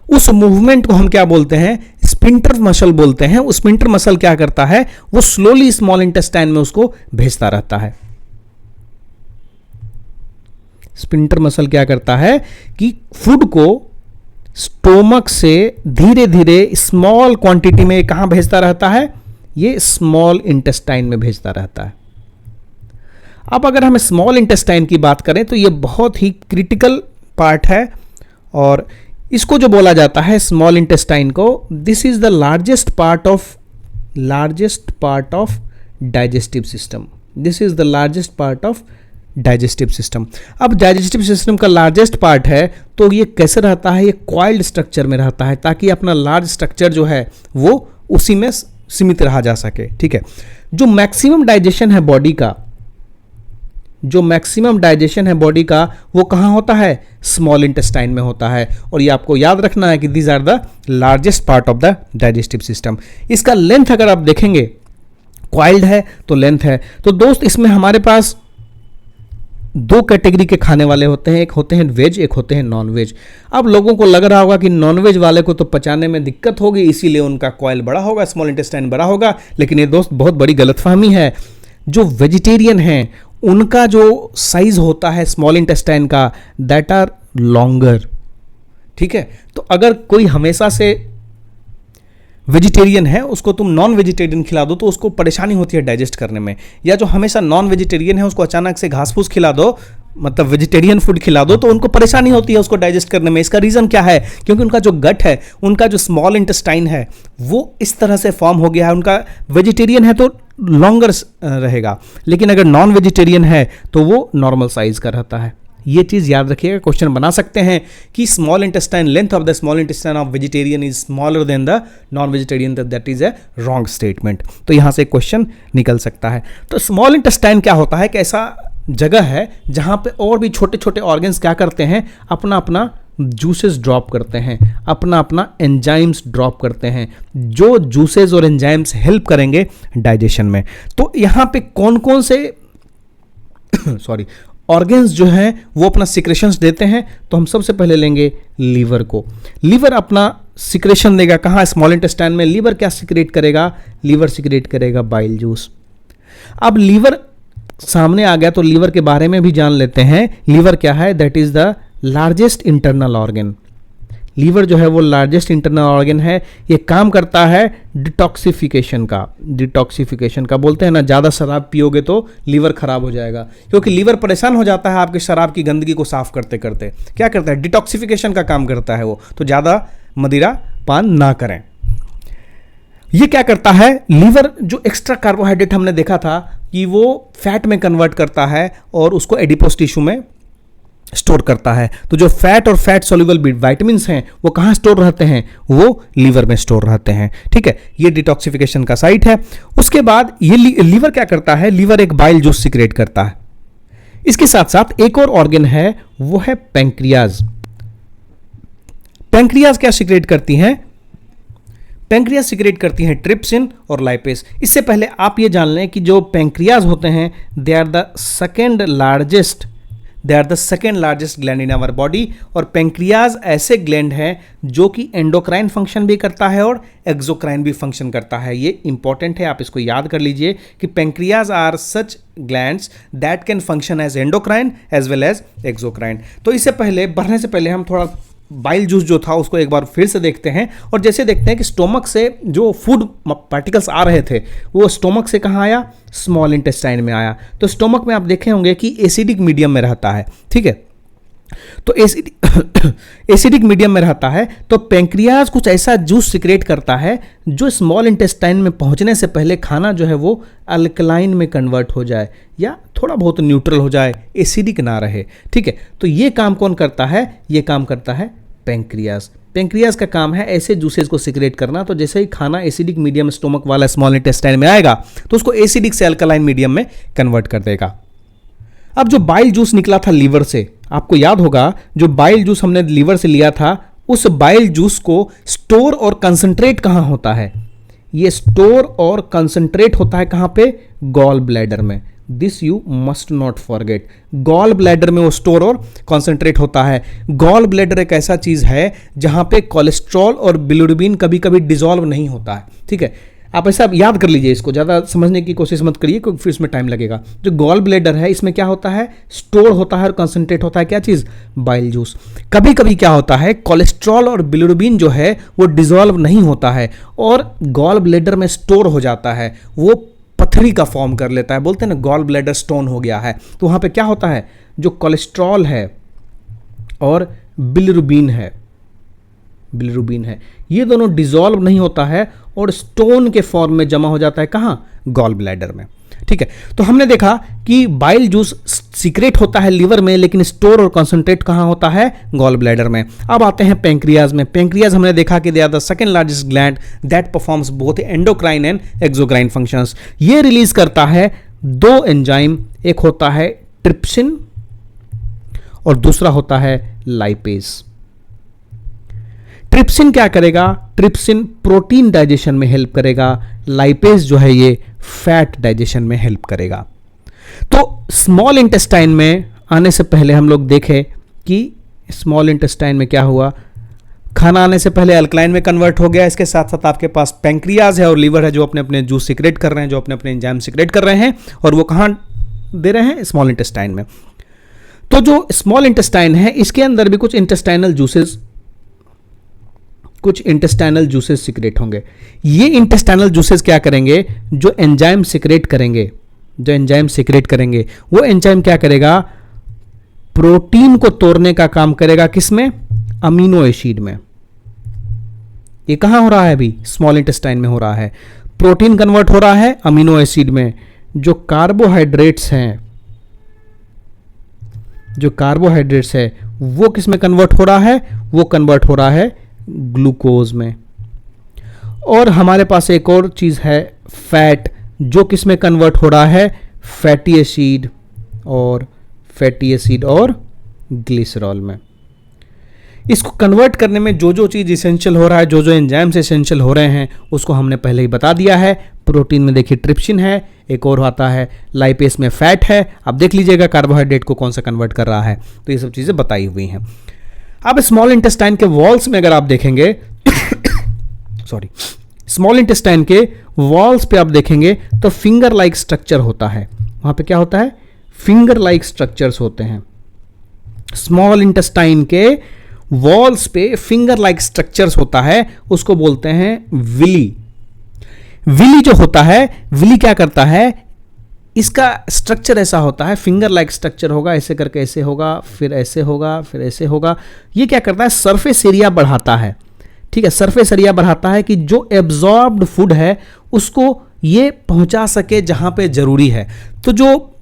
उस मूवमेंट को हम क्या बोलते हैं, स्पिंटर मसल बोलते हैं। उस स्पिंटर मसल क्या करता है, वो स्लोली स्मॉल इंटेस्टाइन में उसको भेजता रहता है। स्पिंटर मसल क्या करता है कि फूड को स्टोमक से धीरे धीरे स्मॉल क्वांटिटी में कहां भेजता रहता है, ये स्मॉल इंटेस्टाइन में भेजता रहता है। अब अगर हम स्मॉल इंटेस्टाइन की बात करें तो ये बहुत ही क्रिटिकल पार्ट है और इसको जो बोला जाता है स्मॉल इंटेस्टाइन को, this is the largest part of digestive system. This is the largest part of digestive system. अब डाइजेस्टिव सिस्टम का लार्जेस्ट पार्ट है तो ये कैसे रहता है, ये कॉइल्ड स्ट्रक्चर में रहता है, ताकि अपना लार्ज स्ट्रक्चर जो है वो उसी में सीमित रहा जा सके। ठीक है, जो मैक्सिमम डाइजेशन है बॉडी का, वो कहां होता है, स्मॉल इंटेस्टाइन में होता है। और ये आपको याद रखना है कि these are the largest part of the digestive system. इसका लेंथ अगर आप देखेंगे, कॉइल्ड है तो लेंथ है। तो दोस्त इसमें हमारे पास दो कैटेगरी के खाने वाले होते हैं, एक होते हैं वेज, एक होते हैं नॉन वेज। अब लोगों को लग रहा होगा कि नॉन वेज वाले को तो पचाने में दिक्कत होगी, इसीलिए उनका कॉइल बड़ा होगा, स्मॉल इंटेस्टाइन बड़ा होगा, लेकिन ये दोस्त बहुत बड़ी गलतफहमी है। जो वेजिटेरियन हैं उनका जो साइज होता है स्मॉल इंटेस्टाइन का, दैट आर लॉन्गर। ठीक है, तो अगर कोई हमेशा से वेजिटेरियन है, उसको तुम नॉन वेजिटेरियन खिला दो तो उसको परेशानी होती है डाइजेस्ट करने में, या जो हमेशा नॉन वेजिटेरियन है उसको अचानक से घास फूस खिला दो, मतलब वेजिटेरियन फूड खिला दो, तो उनको परेशानी होती है उसको डाइजेस्ट करने में। इसका रीज़न क्या है, क्योंकि उनका जो गट है, उनका जो स्मॉल इंटेस्टाइन है वो इस तरह से फॉर्म हो गया है। उनका वेजिटेरियन है तो लॉन्गर रहेगा, लेकिन अगर नॉन वेजिटेरियन है तो वो नॉर्मल साइज का रहता है। ये चीज़ याद रखिएगा, क्वेश्चन बना सकते हैं कि small intestine, length of the small intestine of vegetarian is smaller than the non vegetarian, that is a wrong statement. तो यहाँ से क्वेश्चन निकल सकता है। तो स्मॉल इंटेस्टाइन क्या होता है, कि ऐसा जगह है जहाँ पे और भी छोटे छोटे ऑर्गन्स क्या करते हैं, अपना अपना जूसेस ड्रॉप करते हैं, अपना अपना एंजाइम्स ड्रॉप करते हैं, जो जूसेस और एंजाइम्स हेल्प करेंगे डाइजेशन में। तो यहाँ पे कौन कौन से ऑर्गन्स जो हैं वो अपना सिक्रेशंस देते हैं, तो हम सबसे पहले लेंगे लीवर को। लीवर अपना सिक्रेशन देगा कहाँ? स्मॉल इंटेस्टाइन में। लीवर क्या सिक्रेट करेगा? लीवर सिक्रेट करेगा बाइल जूस। अब लीवर सामने आ गया तो लीवर के बारे में भी जान लेते हैं। लीवर क्या है? That is the largest internal organ. Liver जो है वो लार्जेस्ट इंटरनल ऑर्गन है। ये काम करता है डिटॉक्सिफिकेशन का। डिटॉक्सिफिकेशन का बोलते हैं ना, ज़्यादा शराब पियोगे तो लीवर खराब हो जाएगा, क्योंकि लीवर परेशान हो जाता है आपके शराब की गंदगी को साफ करते करते। क्या करता है? डिटॉक्सिफिकेशन का काम करता है वो। तो ज़्यादा मदिरा पान ना करें। ये क्या करता है? लीवर जो एक्स्ट्रा कार्बोहाइड्रेट हमने देखा था कि वो फैट में कन्वर्ट करता है और उसको एडिपोस टिश्यू में स्टोर करता है। तो जो फैट और फैट सॉल्युबल विटामिन्स हैं वो कहाँ स्टोर रहते हैं? वो लीवर में स्टोर रहते हैं। ठीक है, ये डिटॉक्सिफिकेशन का साइट है। उसके बाद ये लीवर क्या करता है? लीवर एक बाइल जूस सिक्रेट करता है। इसके साथ साथ एक और ऑर्गन है, वो है पैंक्रियाज। पैंक्रियाज क्या सिक्रेट करती हैं? पैंक्रियाज सिक्रेट करती हैं ट्रिप्सिन और लाइपेज। इससे पहले आप ये जान लें कि जो पैंक्रियाज होते हैं they are the second largest gland in our body. और पैंक्रियाज ऐसे ग्लैंड हैं जो कि एंडोक्राइन फंक्शन भी करता है और एक्सोक्राइन भी फंक्शन करता है। ये इंपॉर्टेंट है, आप इसको याद कर लीजिए कि pancreas are such glands that can function as endocrine as well as exocrine. तो इससे पहले बढ़ने से पहले हम थोड़ा बाइल जूस जो था उसको एक बार फिर से देखते हैं। और जैसे देखते हैं कि स्टोमक से जो फूड पार्टिकल्स आ रहे थे वो स्टोमक से कहाँ आया? स्मॉल इंटेस्टाइन में आया। तो स्टोमक में आप देखे होंगे कि एसिडिक मीडियम में रहता है। ठीक है, तो एसिडिक मीडियम में रहता है। तो पैंक्रियाज कुछ ऐसा जूस सिक्रेट करता है जो स्मॉल इंटेस्टाइन में पहुंचने से पहले खाना जो है वो अल्कलाइन में कन्वर्ट हो जाए या थोड़ा बहुत न्यूट्रल हो जाए, एसिडिक ना रहे। ठीक है, तो ये काम कौन करता है? ये काम करता है पैंक्रियाज। पैंक्रियाज का काम है ऐसे जूसेस को सिक्रेट करना। तो जैसे ही खाना एसिडिक मीडियम स्टोमक वाला स्मॉल इंटेस्टाइन में आएगा तो उसको एसिडिक से अल्कलाइन मीडियम में कन्वर्ट कर देगा। अब जो बाइल जूस निकला था लीवर से, आपको याद होगा जो बाइल जूस हमने लीवर से लिया था, उस बाइल जूस को स्टोर और कंसंट्रेट कहाँ होता है? ये स्टोर और कंसंट्रेट होता है कहाँ पे? गॉल ब्लैडर में। This you must not forget. Gall bladder में वो स्टोर और कॉन्सेंट्रेट होता है। गॉल ब्लैडर एक ऐसा चीज है जहां पे कोलेस्ट्रॉल और बिलिरुबिन कभी कभी डिसॉल्व नहीं होता है। ठीक है, आप ऐसा याद कर लीजिए, इसको ज़्यादा समझने की कोशिश मत करिए क्योंकि फिर इसमें टाइम लगेगा। जो गॉल ब्लैडर है इसमें क्या होता है? स्टोर होता है और कंसंट्रेट होता है क्या चीज़? Bile juice. कभी कभी क्या होता है? कोलेस्ट्रॉल और बिलिरुबिन जो है वो डिसॉल्व नहीं होता है और गॉल ब्लैडर में स्टोर हो जाता है, वो पथरी का फॉर्म कर लेता है। बोलते हैं ना गॉल ब्लैडर स्टोन हो गया है। तो वहाँ पे क्या होता है? जो कोलेस्ट्रॉल है और बिलिरुबिन है, ये दोनों डिसॉल्व नहीं होता है और स्टोन के फॉर्म में जमा हो जाता है कहाँ? गॉल ब्लैडर में। ठीक है, तो हमने देखा कि बाइल जूस सीक्रेट होता है लीवर में, लेकिन स्टोर और कंसंट्रेट कहाँ होता है? गॉल ब्लैडर में। अब आते हैं पैंक्रियाज में। पैंक्रियाज हमने देखा कि they are the second largest gland that performs both endocrine and exocrine functions. ये रिलीज करता है दो एंजाइम, एक होता है ट्रिप्सिन और दूसरा होता है लाइपेज। ट्रिप्सिन क्या करेगा? ट्रिप्सिन प्रोटीन डाइजेशन में हेल्प करेगा। लाइपेज जो है ये फैट डाइजेशन में हेल्प करेगा। तो स्मॉल इंटेस्टाइन में आने से पहले हम लोग देखें कि स्मॉल इंटेस्टाइन में क्या हुआ। खाना आने से पहले अल्कलाइन में कन्वर्ट हो गया। इसके साथ साथ आपके पास पैंक्रियाज है और लीवर है जो अपने अपने जूस सिक्रेट कर रहे हैं, जो अपने अपने एंजाइम सिक्रेट कर रहे हैं, और वो कहाँ दे रहे हैं? स्मॉल इंटेस्टाइन में। तो जो स्मॉल इंटेस्टाइन है इसके अंदर भी कुछ इंटेस्टाइनल जूसेस सिक्रेट होंगे। ये इंटेस्टाइनल जूसेस क्या करेंगे? जो एंजाइम सिक्रेट करेंगे वो एंजाइम क्या करेगा? प्रोटीन को तोड़ने का काम करेगा। किसमें? अमीनो एसिड में। ये कहां हो रहा है? अभी स्मॉल इंटेस्टाइन में हो रहा है। प्रोटीन कन्वर्ट हो रहा है अमीनो एसिड में। जो कार्बोहाइड्रेट्स है वो किस में कन्वर्ट हो रहा है? वो कन्वर्ट हो रहा है ग्लूकोज में। और हमारे पास एक और चीज है फैट, जो किस में कन्वर्ट हो रहा है? फैटी एसिड और ग्लिसरॉल में। इसको कन्वर्ट करने में जो जो चीज इसेंशियल हो रहा है, जो जो एंजाइम्स इसेंशियल हो रहे हैं, उसको हमने पहले ही बता दिया है। प्रोटीन में देखिए ट्रिप्सिन है, एक और आता है लाइपेस में फैट है। अब देख लीजिएगा कार्बोहाइड्रेट को कौन सा कन्वर्ट कर रहा है, तो ये सब चीज़ें बताई हुई हैं। अब स्मॉल इंटेस्टाइन के वॉल्स में अगर आप देखेंगे सॉरी, स्मॉल इंटेस्टाइन के वॉल्स पे आप देखेंगे तो फिंगर लाइक स्ट्रक्चर होता है। वहां पे क्या होता है? फिंगर लाइक स्ट्रक्चर्स होते हैं। स्मॉल इंटेस्टाइन के वॉल्स पे फिंगर लाइक स्ट्रक्चर्स होता है, उसको बोलते हैं विली। विली जो होता है, विली क्या करता है, इसका स्ट्रक्चर ऐसा होता है, फिंगर लाइक स्ट्रक्चर होगा, ऐसे करके ऐसे होगा, फिर ऐसे होगा, फिर ऐसे होगा। ये क्या करता है? सरफेस एरिया बढ़ाता है। ठीक है, सरफेस एरिया बढ़ाता है कि जो एब्जॉर्ब्ड फूड है उसको ये पहुंचा सके जहां पे जरूरी है। तो जो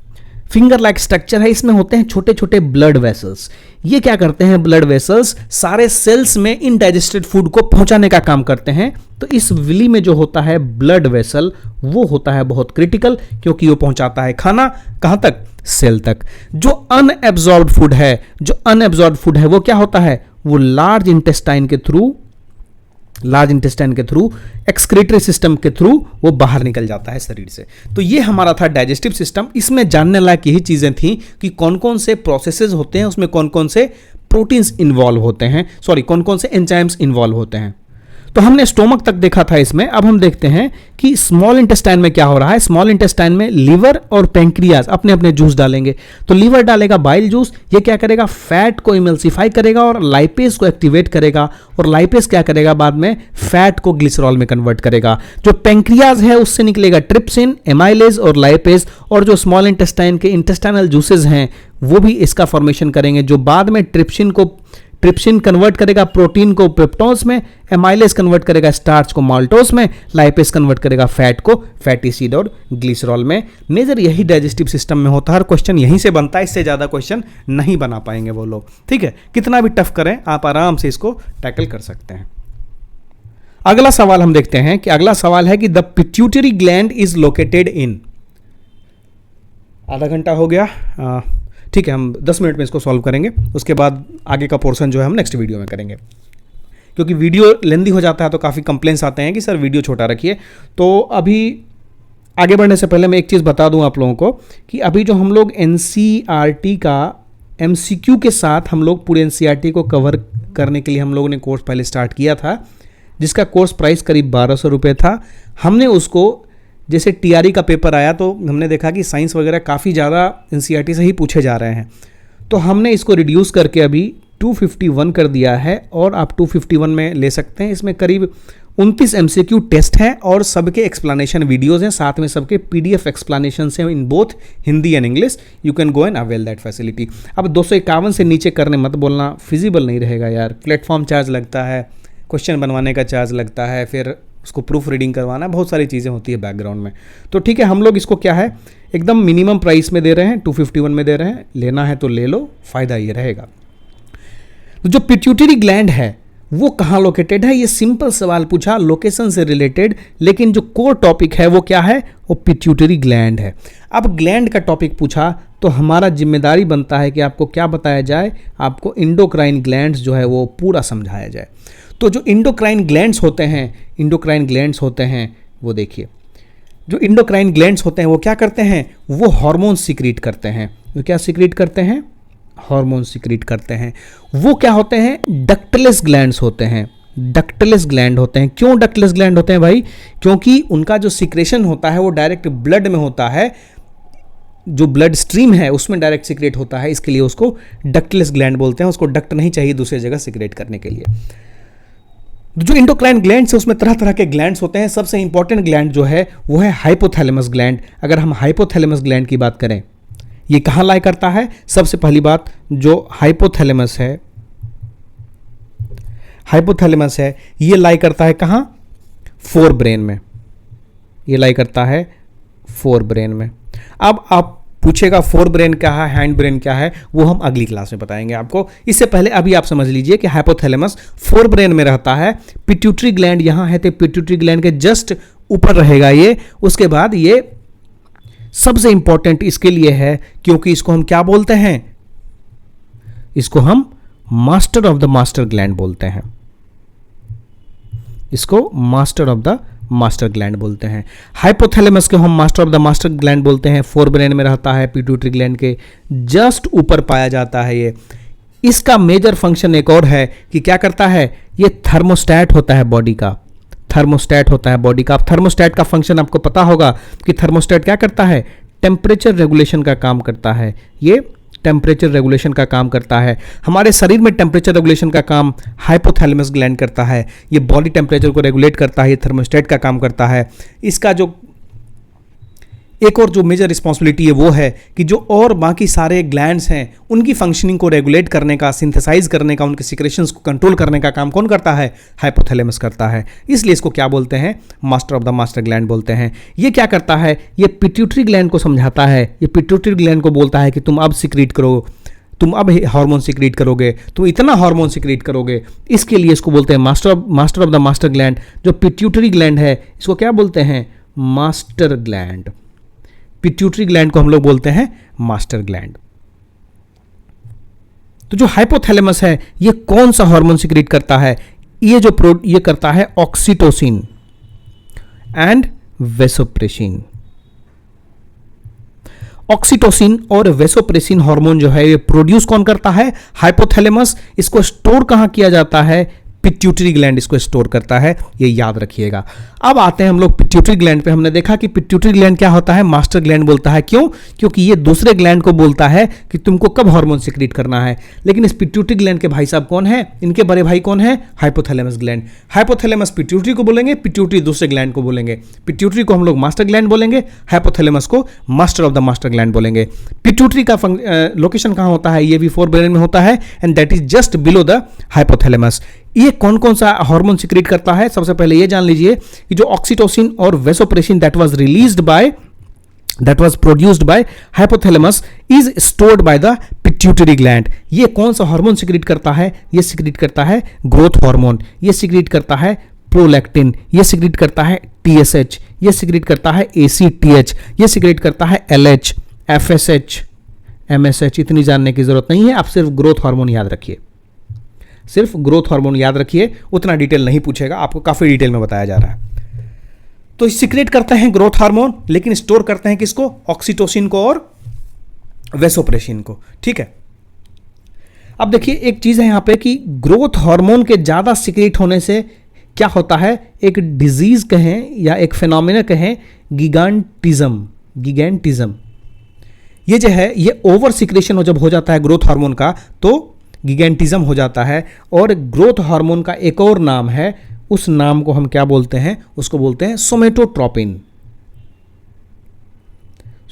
फिंगर लाइक स्ट्रक्चर है, इसमें होते हैं छोटे छोटे ब्लड वेसल्स। ये क्या करते हैं? ब्लड वेसल्स सारे सेल्स में इनडाइजेस्टेड फूड को पहुंचाने का काम करते हैं। तो इस विली में जो होता है ब्लड वेसल, वो होता है बहुत क्रिटिकल, क्योंकि वो पहुंचाता है खाना कहां तक? सेल तक। जो अनएब्जॉर्ब्ड फूड है वो क्या होता है? वो लार्ज इंटेस्टाइन के थ्रू एक्सक्रीटरी सिस्टम के थ्रू वो बाहर निकल जाता है शरीर से। तो ये हमारा था डाइजेस्टिव सिस्टम। इसमें जानने लायक यही चीजें थी कि कौन कौन से प्रोसेसेस होते हैं, उसमें कौन कौन से प्रोटीन्स इन्वॉल्व होते हैं, कौन कौन से एंजाइम्स इन्वॉल्व होते हैं। तो हमने स्टोमक तक देखा था इसमें। अब हम देखते हैं कि स्मॉल इंटेस्टाइन में क्या हो रहा है। स्मॉल इंटेस्टाइन में लीवर और पैंक्रियाज अपने अपने जूस डालेंगे। तो लीवर डालेगा बाइल जूस, ये क्या करेगा? फैट को इमल्सिफाई करेगा और लाइपेज को एक्टिवेट करेगा, और लाइपेज क्या करेगा? बाद में फैट को ग्लिसरॉल में कन्वर्ट करेगा। जो पैंक्रियाज है उससे निकलेगा ट्रिप्सिन, एमाइलेज और लाइपेज, और जो स्मॉल इंटेस्टाइन के इंटेस्टाइनल जूसेज हैं वो भी इसका फॉर्मेशन करेंगे, जो बाद में ट्रिप्सिन कन्वर्ट करेगा प्रोटीन को पेप्टोज में, एमाइलेज कन्वर्ट करेगा स्टार्च को माल्टोज में, लाइपेज कन्वर्ट करेगा फैट को फैटी एसिड और ग्लिसरॉल में। मेजर यही डाइजेस्टिव सिस्टम में होता है। हर क्वेश्चन यहीं से बनता है, इससे ज़्यादा क्वेश्चन नहीं बना पाएंगे वो लोग। ठीक है, कितना भी टफ करें आप आराम से इसको टैकल कर सकते हैं। अगला सवाल हम देखते हैं कि अगला सवाल है कि the pituitary gland is located in. आधा घंटा हो गया, ठीक है, हम 10 मिनट में इसको सॉल्व करेंगे। उसके बाद आगे का पोर्शन जो है हम नेक्स्ट वीडियो में करेंगे, क्योंकि वीडियो लेंदी हो जाता है तो काफ़ी कंप्लेंट्स आते हैं कि सर वीडियो छोटा रखिए। तो अभी आगे बढ़ने से पहले मैं एक चीज़ बता दूं आप लोगों को कि अभी जो हम लोग NCERT का MCQ के साथ हम लोग पूरे NCERT को कवर करने के लिए हम लोगों ने कोर्स पहले स्टार्ट किया था, जिसका कोर्स प्राइस करीब 1200 रुपये था। हमने उसको, जैसे TRE का पेपर आया तो हमने देखा कि साइंस वगैरह काफ़ी ज़्यादा NCERT से ही पूछे जा रहे हैं, तो हमने इसको रिड्यूस करके अभी 251 कर दिया है, और आप 251 में ले सकते हैं। इसमें करीब 29 MCQ टेस्ट हैं और सबके एक्सप्लेनेशन वीडियोज़ हैं, साथ में सबके PDF एक्सप्लेनेशन हैं in both Hindi and English. You can go and avail that facility. अब 251 से नीचे करने मत बोलना, फिजिबल नहीं रहेगा यार। प्लेटफॉर्म चार्ज लगता है, क्वेश्चन बनवाने का चार्ज लगता है, फिर उसको प्रूफ रीडिंग करवाना, बहुत सारी चीज़ें होती है बैकग्राउंड में। तो ठीक है, हम लोग इसको क्या है एकदम मिनिमम प्राइस में दे रहे हैं, 251 में दे रहे हैं। लेना है तो ले लो, फ़ायदा ये रहेगा। तो जो पिट्यूटरी ग्लैंड है वो कहाँ लोकेटेड है? ये सिंपल सवाल पूछा, लोकेशन से रिलेटेड, लेकिन जो कोर टॉपिक है वो क्या है? वो पिट्यूटरी ग्लैंड है। अब ग्लैंड का टॉपिक पूछा तो हमारा जिम्मेदारी बनता है कि आपको क्या बताया जाए? आपको इंडोक्राइन ग्लैंड्स जो है वो पूरा समझाया जाए। तो जो इंडोक्राइन ग्लैंड्स होते हैं वो देखिए, जो इंडोक्राइन ग्लैंड्स होते हैं वो क्या करते हैं? वो हार्मोन सीक्रेट करते हैं। वो क्या सीक्रेट करते हैं? हार्मोन सीक्रेट करते हैं। वो क्या होते हैं? डक्टलेस ग्लैंड्स होते हैं। डक्टलेस ग्लैंड होते हैं। क्यों डक्टलेस ग्लैंड होते हैं भाई? क्योंकि उनका जो सीक्रेशन होता है वो डायरेक्ट ब्लड में होता है, जो ब्लड स्ट्रीम है उसमें डायरेक्ट सीक्रेट होता है, इसके लिए उसको डक्टलेस ग्लैंड बोलते हैं। उसको डक्ट नहीं चाहिए दूसरी जगह सीक्रेट करने के लिए। जो इंडोक्राइन ग्लैंड्स है उसमें तरह तरह के ग्लैंड्स होते हैं। सबसे इंपॉर्टेंट ग्लैंड जो है वो है हाइपोथैलेमस ग्लैंड। अगर हम हाइपोथैलेमस ग्लैंड की बात करें, ये कहाँ लाई करता है? सबसे पहली बात, जो हाइपोथैलेमस है ये लाई करता है कहाँ? फोर ब्रेन में। ये लाई करता है फोर ब्रेन में। अब आप पूछेगा फोर ब्रेन क्या है, हैंड ब्रेन क्या है, वो हम अगली क्लास में बताएंगे आपको। इससे पहले अभी आप समझ लीजिए कि हाइपोथैलेमस फोर ब्रेन में रहता है। पिट्यूटरी ग्लैंड यहाँ है तो पिट्यूटरी ग्लैंड के जस्ट ऊपर रहेगा ये। उसके बाद ये सबसे इंपॉर्टेंट इसके लिए है क्योंकि इसको हम क्या बोलते हैं? इसको हम master of the master gland बोलते हैं। इसको master of the master gland बोलते हैं। हाइपोथैलेमस को हम master of the master gland बोलते हैं। फोर ब्रेन में रहता है, पिट्यूटरी ग्लैंड के जस्ट ऊपर पाया जाता है ये। इसका मेजर फंक्शन एक और है कि क्या करता है, ये थर्मोस्टैट होता है बॉडी का, थर्मोस्टैट होता है बॉडी का। अब थर्मोस्टैट का फंक्शन आपको पता होगा कि थर्मोस्टैट क्या करता है, टेम्परेचर रेगुलेशन का काम करता है। ये टेम्परेचर रेगुलेशन का काम करता है। हमारे शरीर में टेम्परेचर रेगुलेशन का काम हाइपोथैलेमस ग्लैंड करता है। ये बॉडी टेम्परेचर को रेगुलेट करता है, ये थर्मोस्टेट का काम करता है। इसका जो एक और जो मेजर रिस्पॉन्सिबिलिटी है वो है कि जो और बाकी सारे ग्लैंड्स हैं उनकी फंक्शनिंग को रेगुलेट करने का, सिंथेसाइज करने का, उनके सिक्रेशंस को कंट्रोल करने का काम कौन करता है, हाइपोथैलेमस करता है। इसलिए इसको क्या बोलते हैं, master of the master gland बोलते हैं। ये क्या करता है, ये पिट्यूटरी ग्लैंड को समझाता है। ये पिट्यूटरी ग्लैंड को बोलता है कि तुम अब सिक्रीट करो, तुम अब हार्मोन सिक्रीट करोगे, तुम इतना हार्मोन सिक्रीट करोगे। इसके लिए इसको बोलते हैं master of the master gland. जो पिट्यूटरी ग्लैंड है इसको क्या बोलते हैं, मास्टर ग्लैंड। पिट्यूटरी ग्लैंड को हम लोग बोलते हैं मास्टर ग्लैंड। तो जो हाइपोथैलेमस है ये कौन सा हार्मोन सिक्रीट करता है, ये करता है ऑक्सीटोसिन एंड वेसोप्रेसिन। ऑक्सीटोसिन और वेसोप्रेसिन हार्मोन जो है ये प्रोड्यूस कौन करता है, हाइपोथैलेमस। इसको स्टोर कहां किया जाता है, पिट्यूटरी ग्लैंड इसको स्टोर करता है, ये याद रखिएगा। अब आते हैं हम लोग पिट्यूटरी ग्लैंड पे। हमने देखा कि पिट्यूटरी ग्लैंड क्या होता है, मास्टर ग्लैंड बोलता है। क्यों, क्योंकि ये दूसरे ग्लैंड को बोलता है कि तुमको कब हार्मोन सिक्रीट करना है। लेकिन इस पिट्यूटरी ग्लैंड के भाई साहब कौन है, इनके बड़े भाई कौन है, हाइपोथैलेमस ग्लैंड। हाइपोथैलेमस पिट्यूटरी को बोलेंगे, पिट्यूटरी दूसरे ग्लैंड को बोलेंगे। पिट्यूटरी को हम लोग मास्टर ग्लैंड बोलेंगे, हाइपोथैलेमस को master of the master gland बोलेंगे। पिट्यूटरी का लोकेशन कहां होता है, ये भी फोर ब्रेन में होता है and that is just below the hypothalamus. ये कौन कौन सा हार्मोन सिक्रीट करता है, सबसे पहले ये जान लीजिए कि जो ऑक्सीटोसिन और vasopressin that was produced by hypothalamus is stored by the pituitary gland. ये कौन सा हार्मोन सिक्रीट करता है, ये सिक्रीट करता है ग्रोथ हार्मोन, ये सिक्रीट करता है प्रोलैक्टिन, ये सिक्रीट करता है TSH, ये सिक्रीट करता है ACTH, ये सिक्रीट करता है LH, FSH, MSH। इतनी जानने की जरूरत नहीं है, आप सिर्फ ग्रोथ हार्मोन याद रखिए, सिर्फ ग्रोथ हार्मोन याद रखिए, उतना डिटेल नहीं पूछेगा, आपको काफी डिटेल में बताया जा रहा है। तो सिक्रेट करते हैं ग्रोथ हार्मोन, लेकिन स्टोर करते हैं किसको, ऑक्सीटोसिन को और वेसोप्रेसिन को। ठीक है, अब देखिए एक चीज है यहां पे कि ग्रोथ हार्मोन के ज्यादा सिक्रेट होने से क्या होता है, एक डिजीज कहें या एक फिनोमिना कहें, गिगैंटिज्म। ये जो है ये ओवर सिक्रेशन जब हो जाता है ग्रोथ हार्मोन का तो गिगैंटिज्म हो जाता है। और ग्रोथ हार्मोन का एक और नाम है, उस नाम को हम क्या बोलते हैं, उसको बोलते हैं सोमेटोट्रोपिन।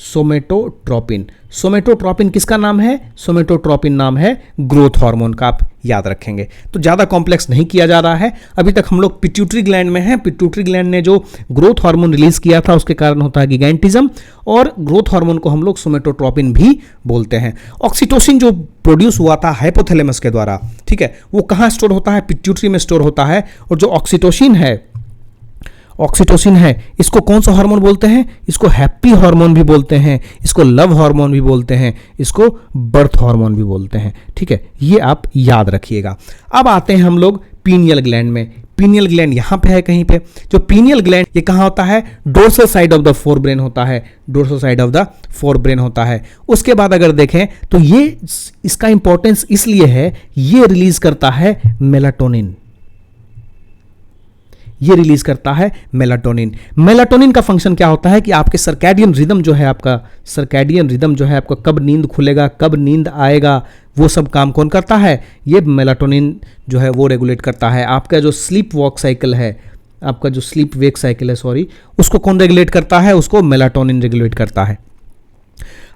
सोमेटोट्रोपिन, सोमेटोट्रोपिन किसका नाम है, सोमेटोट्रोपिन नाम है ग्रोथ हार्मोन का, आप याद रखेंगे। तो ज़्यादा कॉम्प्लेक्स नहीं किया जा रहा है, अभी तक हम लोग पिट्यूटरी ग्लैंड में हैं। पिट्यूटरी ग्लैंड ने जो ग्रोथ हार्मोन रिलीज किया था उसके कारण होता है गिगैंटिज्म, और ग्रोथ हार्मोन को हम लोग सोमेटोट्रोपिन भी बोलते हैं। ऑक्सीटोसिन जो प्रोड्यूस हुआ था हाइपोथैलेमस के द्वारा, ठीक है, वो कहाँ स्टोर होता है, पिट्यूटरी में स्टोर होता है। और जो ऑक्सीटोसिन है इसको कौन सा हार्मोन बोलते हैं, इसको हैप्पी हार्मोन भी बोलते हैं, इसको लव हार्मोन भी बोलते हैं, इसको बर्थ हार्मोन भी बोलते हैं। ठीक है, ये आप याद रखिएगा। अब आते हैं हम लोग पीनियल ग्लैंड में। पीनियल ग्लैंड यहां पे है कहीं पे। जो पीनियल ग्लैंड ये कहां होता है, dorsal side of the fore brain होता है, dorsal side of the fore brain होता है। उसके बाद अगर देखें तो ये इसका इंपॉर्टेंस इसलिए है, ये रिलीज करता है मेलाटोनिन, ये रिलीज करता है मेलाटोनिन। मेलाटोनिन का फंक्शन क्या होता है कि आपके सर्कैडियन रिदम जो है आपका, सर्कैडियन रिदम जो है आपका, कब नींद खुलेगा, कब नींद आएगा, वो सब काम कौन करता है, ये मेलाटोनिन जो है वो रेगुलेट करता है। आपका जो स्लीप वॉक साइकिल है, आपका जो स्लीप वेक साइकिल है, सॉरी, उसको कौन रेगुलेट करता है, उसको मेलाटोनिन रेगुलेट करता है।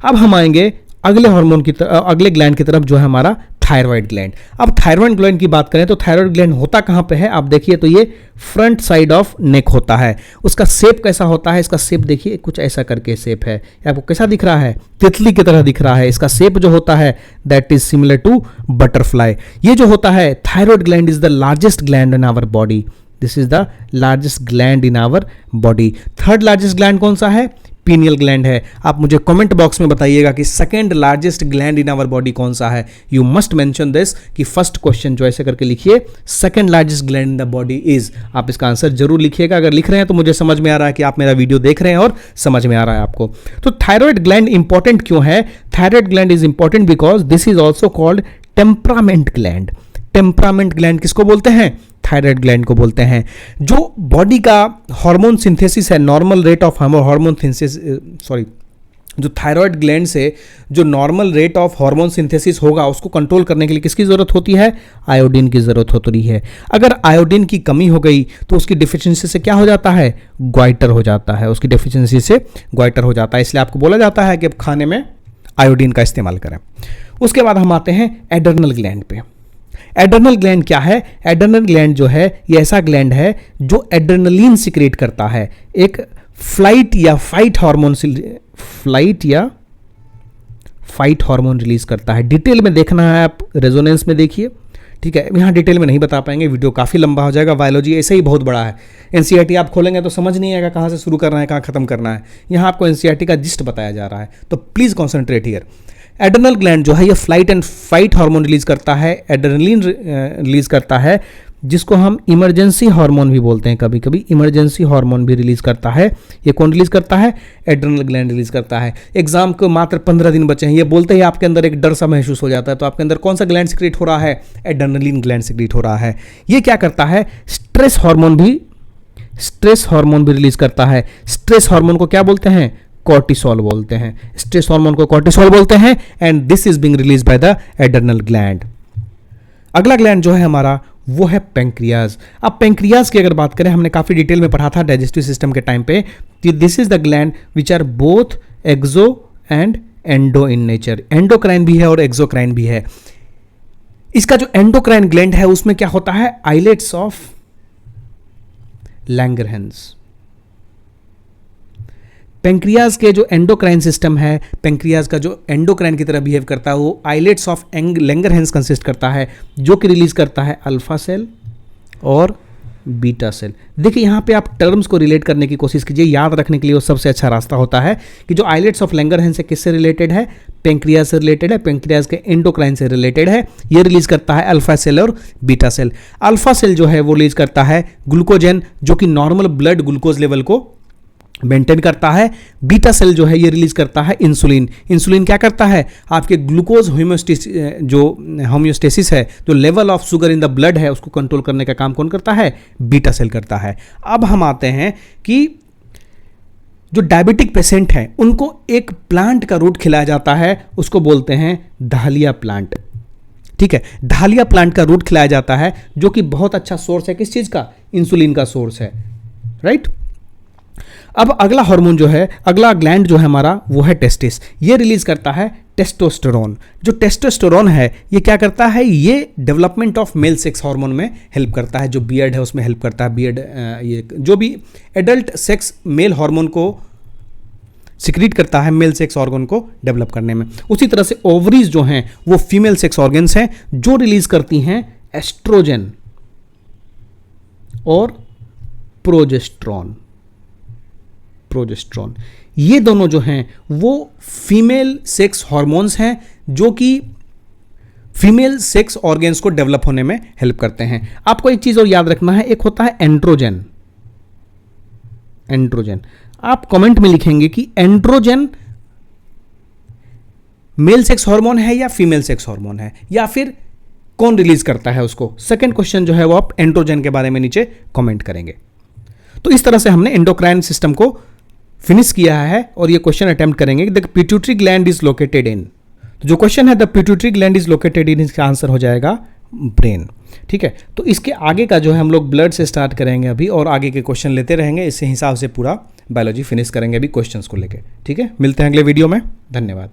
अब हम आएंगे अगले हार्मोन की तरफ, अगले ग्लैंड की तरफ, जो है हमारा थायराइड ग्लैंड। अब थायराइड ग्लैंड की बात करें तो थायराइड ग्लैंड होता कहां पे है, आप देखिए तो ये फ्रंट साइड ऑफ नेक होता है। उसका शेप कैसा होता है, इसका शेप देखिए कुछ ऐसा करके शेप है, आपको कैसा दिख रहा है, तितली की तरह दिख रहा है। इसका शेप जो होता है that is similar to butterfly. ये जो होता है, thyroid gland is the largest gland in our body, this is the largest gland in our body. Third largest gland कौन सा है, पीनियल ग्लैंड है। आप मुझे कमेंट बॉक्स में बताइएगा कि second largest gland in our body कौन सा है। यू मस्ट मेंशन दिस कि फर्स्ट क्वेश्चन जो ऐसे करके लिखिए, second largest gland in the body is. आप इसका आंसर जरूर लिखिएगा। अगर लिख रहे हैं तो मुझे समझ में आ रहा है कि आप मेरा वीडियो देख रहे हैं और समझ में आ रहा है आपको। तो थायराइड ग्लैंड इंपॉर्टेंट क्यों है? Thyroid gland is important because this is also called temperament gland. Temperament gland किसको बोलते हैं? थायराइड ग्लैंड को बोलते हैं। जो बॉडी का हार्मोन सिंथेसिस है, normal rate of hormone synthesis, जो थायराइड ग्लैंड से जो normal rate of hormone synthesis होगा उसको कंट्रोल करने के लिए किसकी जरूरत होती है? आयोडीन की जरूरत होती है। अगर आयोडीन की कमी हो गई तो उसकी डिफिशियंसी से क्या हो जाता है? ग्वाइटर हो जाता है। उसकी डिफिशियंसी से ग्वाइटर हो जाता है। इसलिए आपको बोला जाता है कि अब खाने में आयोडीन का इस्तेमाल करें। उसके बाद हम आते हैं एड्रेनल ग्लैंड पे। एड्रेनल ग्लैंड क्या है? एड्रेनल ग्लैंड जो है ये ऐसा ग्लैंड है जो एड्रेनलिन सिक्रेट करता है, एक फ्लाइट या फाइट हार्मोन रिलीज करता है। डिटेल में देखना है आप रेजोनेंस में देखिए, ठीक है। यहाँ डिटेल में नहीं बता पाएंगे, वीडियो काफ़ी लंबा हो जाएगा। बायोलॉजी ऐसे ही बहुत बड़ा है। एनसीईआरटी आप खोलेंगे तो समझ नहीं आएगा कहाँ से शुरू करना है, कहाँ खत्म करना है। यहाँ आपको एनसीईआरटी का जिस्ट बताया जा रहा है, तो please concentrate here. Adrenal gland जो है ये flight and fight hormone release करता है, एड्रेनलिन रिलीज करता है, जिसको हम इमरजेंसी हार्मोन भी बोलते हैं। कभी कभी इमरजेंसी हार्मोन भी रिलीज करता है। ये कौन रिलीज करता है? एड्रेनल ग्लैंड रिलीज करता है। एग्जाम को मात्र 15 दिन बचे हैं, ये बोलते ही आपके अंदर एक डर सा महसूस हो जाता है। तो आपके अंदर कौन सा ग्लैंड सिक्रेट हो रहा है? एड्रेनलिन ग्लैंड सिक्रेट हो रहा है। ये क्या करता है? स्ट्रेस हार्मोन भी रिलीज करता है। स्ट्रेस हार्मोन को क्या बोलते हैं? कॉर्टिसोल बोलते हैं। स्ट्रेस हार्मोन को कॉर्टिसोल बोलते हैं and this is being release by the adrenal gland. अगला ग्लैंड जो है हमारा वो है पेंक्रियाज। अब पेंक्रियाज की अगर बात करें, हमने काफी डिटेल में पढ़ा था डाइजेस्टिव सिस्टम के टाइम पे कि this is the gland which are both exo and endo in nature. Endocrine भी है और एक्सोक्राइन भी है। इसका जो एंडोक्राइन ग्लैंड है उसमें क्या होता है? Islets of Langerhans. पेंक्रियाज के जो एंडोक्राइन सिस्टम है, पेंक्रियाज का जो एंडोक्राइन की तरह बिहेव करता है, वो आइलेट्स ऑफ लैंगरहैंस कंसिस्ट करता है, जो कि रिलीज करता है अल्फा सेल और बीटा सेल। देखिए यहाँ पे आप टर्म्स को रिलेट करने की कोशिश कीजिए। याद रखने के लिए वो सबसे अच्छा रास्ता होता है कि जो आइलेट्स ऑफ लैंगरहैंस से किससे रिलेटेड है? पेंक्रियाज से रिलेटेड है, पेंक्रियाज के एंडोक्राइन से रिलेटेड है। ये रिलीज करता है अल्फा सेल और बीटा सेल। अल्फा सेल जो है वो रिलीज करता है ग्लूकोजन, जो कि नॉर्मल ब्लड ग्लूकोज लेवल को मेंटेन करता है। बीटा सेल जो है ये रिलीज करता है इंसुलिन। इंसुलिन क्या करता है? आपके ग्लूकोज होम्योस्टेसिस है, जो level of sugar in the blood है उसको कंट्रोल करने का काम कौन करता है? बीटा सेल करता है। अब हम आते हैं कि जो डायबिटिक पेशेंट हैं उनको एक प्लांट का रूट खिलाया जाता है, उसको बोलते हैं डालिया प्लांट। ठीक है, डालिया प्लांट का रूट खिलाया जाता है, जो कि बहुत अच्छा सोर्स है किस चीज का? इंसुलिन का सोर्स है, राइट। अब अगला हार्मोन जो है, अगला ग्लैंड जो है हमारा वो है टेस्टिस। ये रिलीज करता है टेस्टोस्टेरोन। जो टेस्टोस्टेरोन है ये क्या करता है? ये development of male sex hormone में हेल्प करता है। जो बियर्ड है उसमें हेल्प करता है। बियर्ड ये जो भी एडल्ट सेक्स मेल हार्मोन को सिक्रीट करता है मेल सेक्स ऑर्गन को डेवलप करने में। उसी तरह से ओवरीज जो हैं वो फीमेल सेक्स ऑर्गन्स हैं जो रिलीज करती हैं एस्ट्रोजन और प्रोजेस्ट्रॉन। ये दोनों जो हैं वो फीमेल सेक्स हार्मोन्स हैं जो कि फीमेल सेक्स ऑर्गन्स को डेवलप होने में हेल्प करते हैं। आपको एक चीज और याद रखना है, एक होता है एंड्रोजन। आप कमेंट में लिखेंगे कि एंड्रोजन मेल सेक्स हार्मोन है या फीमेल सेक्स हार्मोन है, या फिर कौन रिलीज करता है उसको। सेकंड क्वेश्चन जो है वो आप एंड्रोजन के बारे में नीचे कमेंट करेंगे। तो इस तरह से हमने एंडोक्राइन सिस्टम को फिनिश किया है और ये क्वेश्चन अटेम्प्ट करेंगे कि the pituitary gland is located in. तो जो क्वेश्चन है the pituitary gland is located in, इसका आंसर हो जाएगा ब्रेन। ठीक है, तो इसके आगे का जो है हम लोग ब्लड से स्टार्ट करेंगे अभी और आगे के क्वेश्चन लेते रहेंगे। इसी हिसाब से पूरा बायोलॉजी फिनिश करेंगे अभी क्वेश्चंस को लेके। ठीक है, मिलते हैं अगले वीडियो में। धन्यवाद।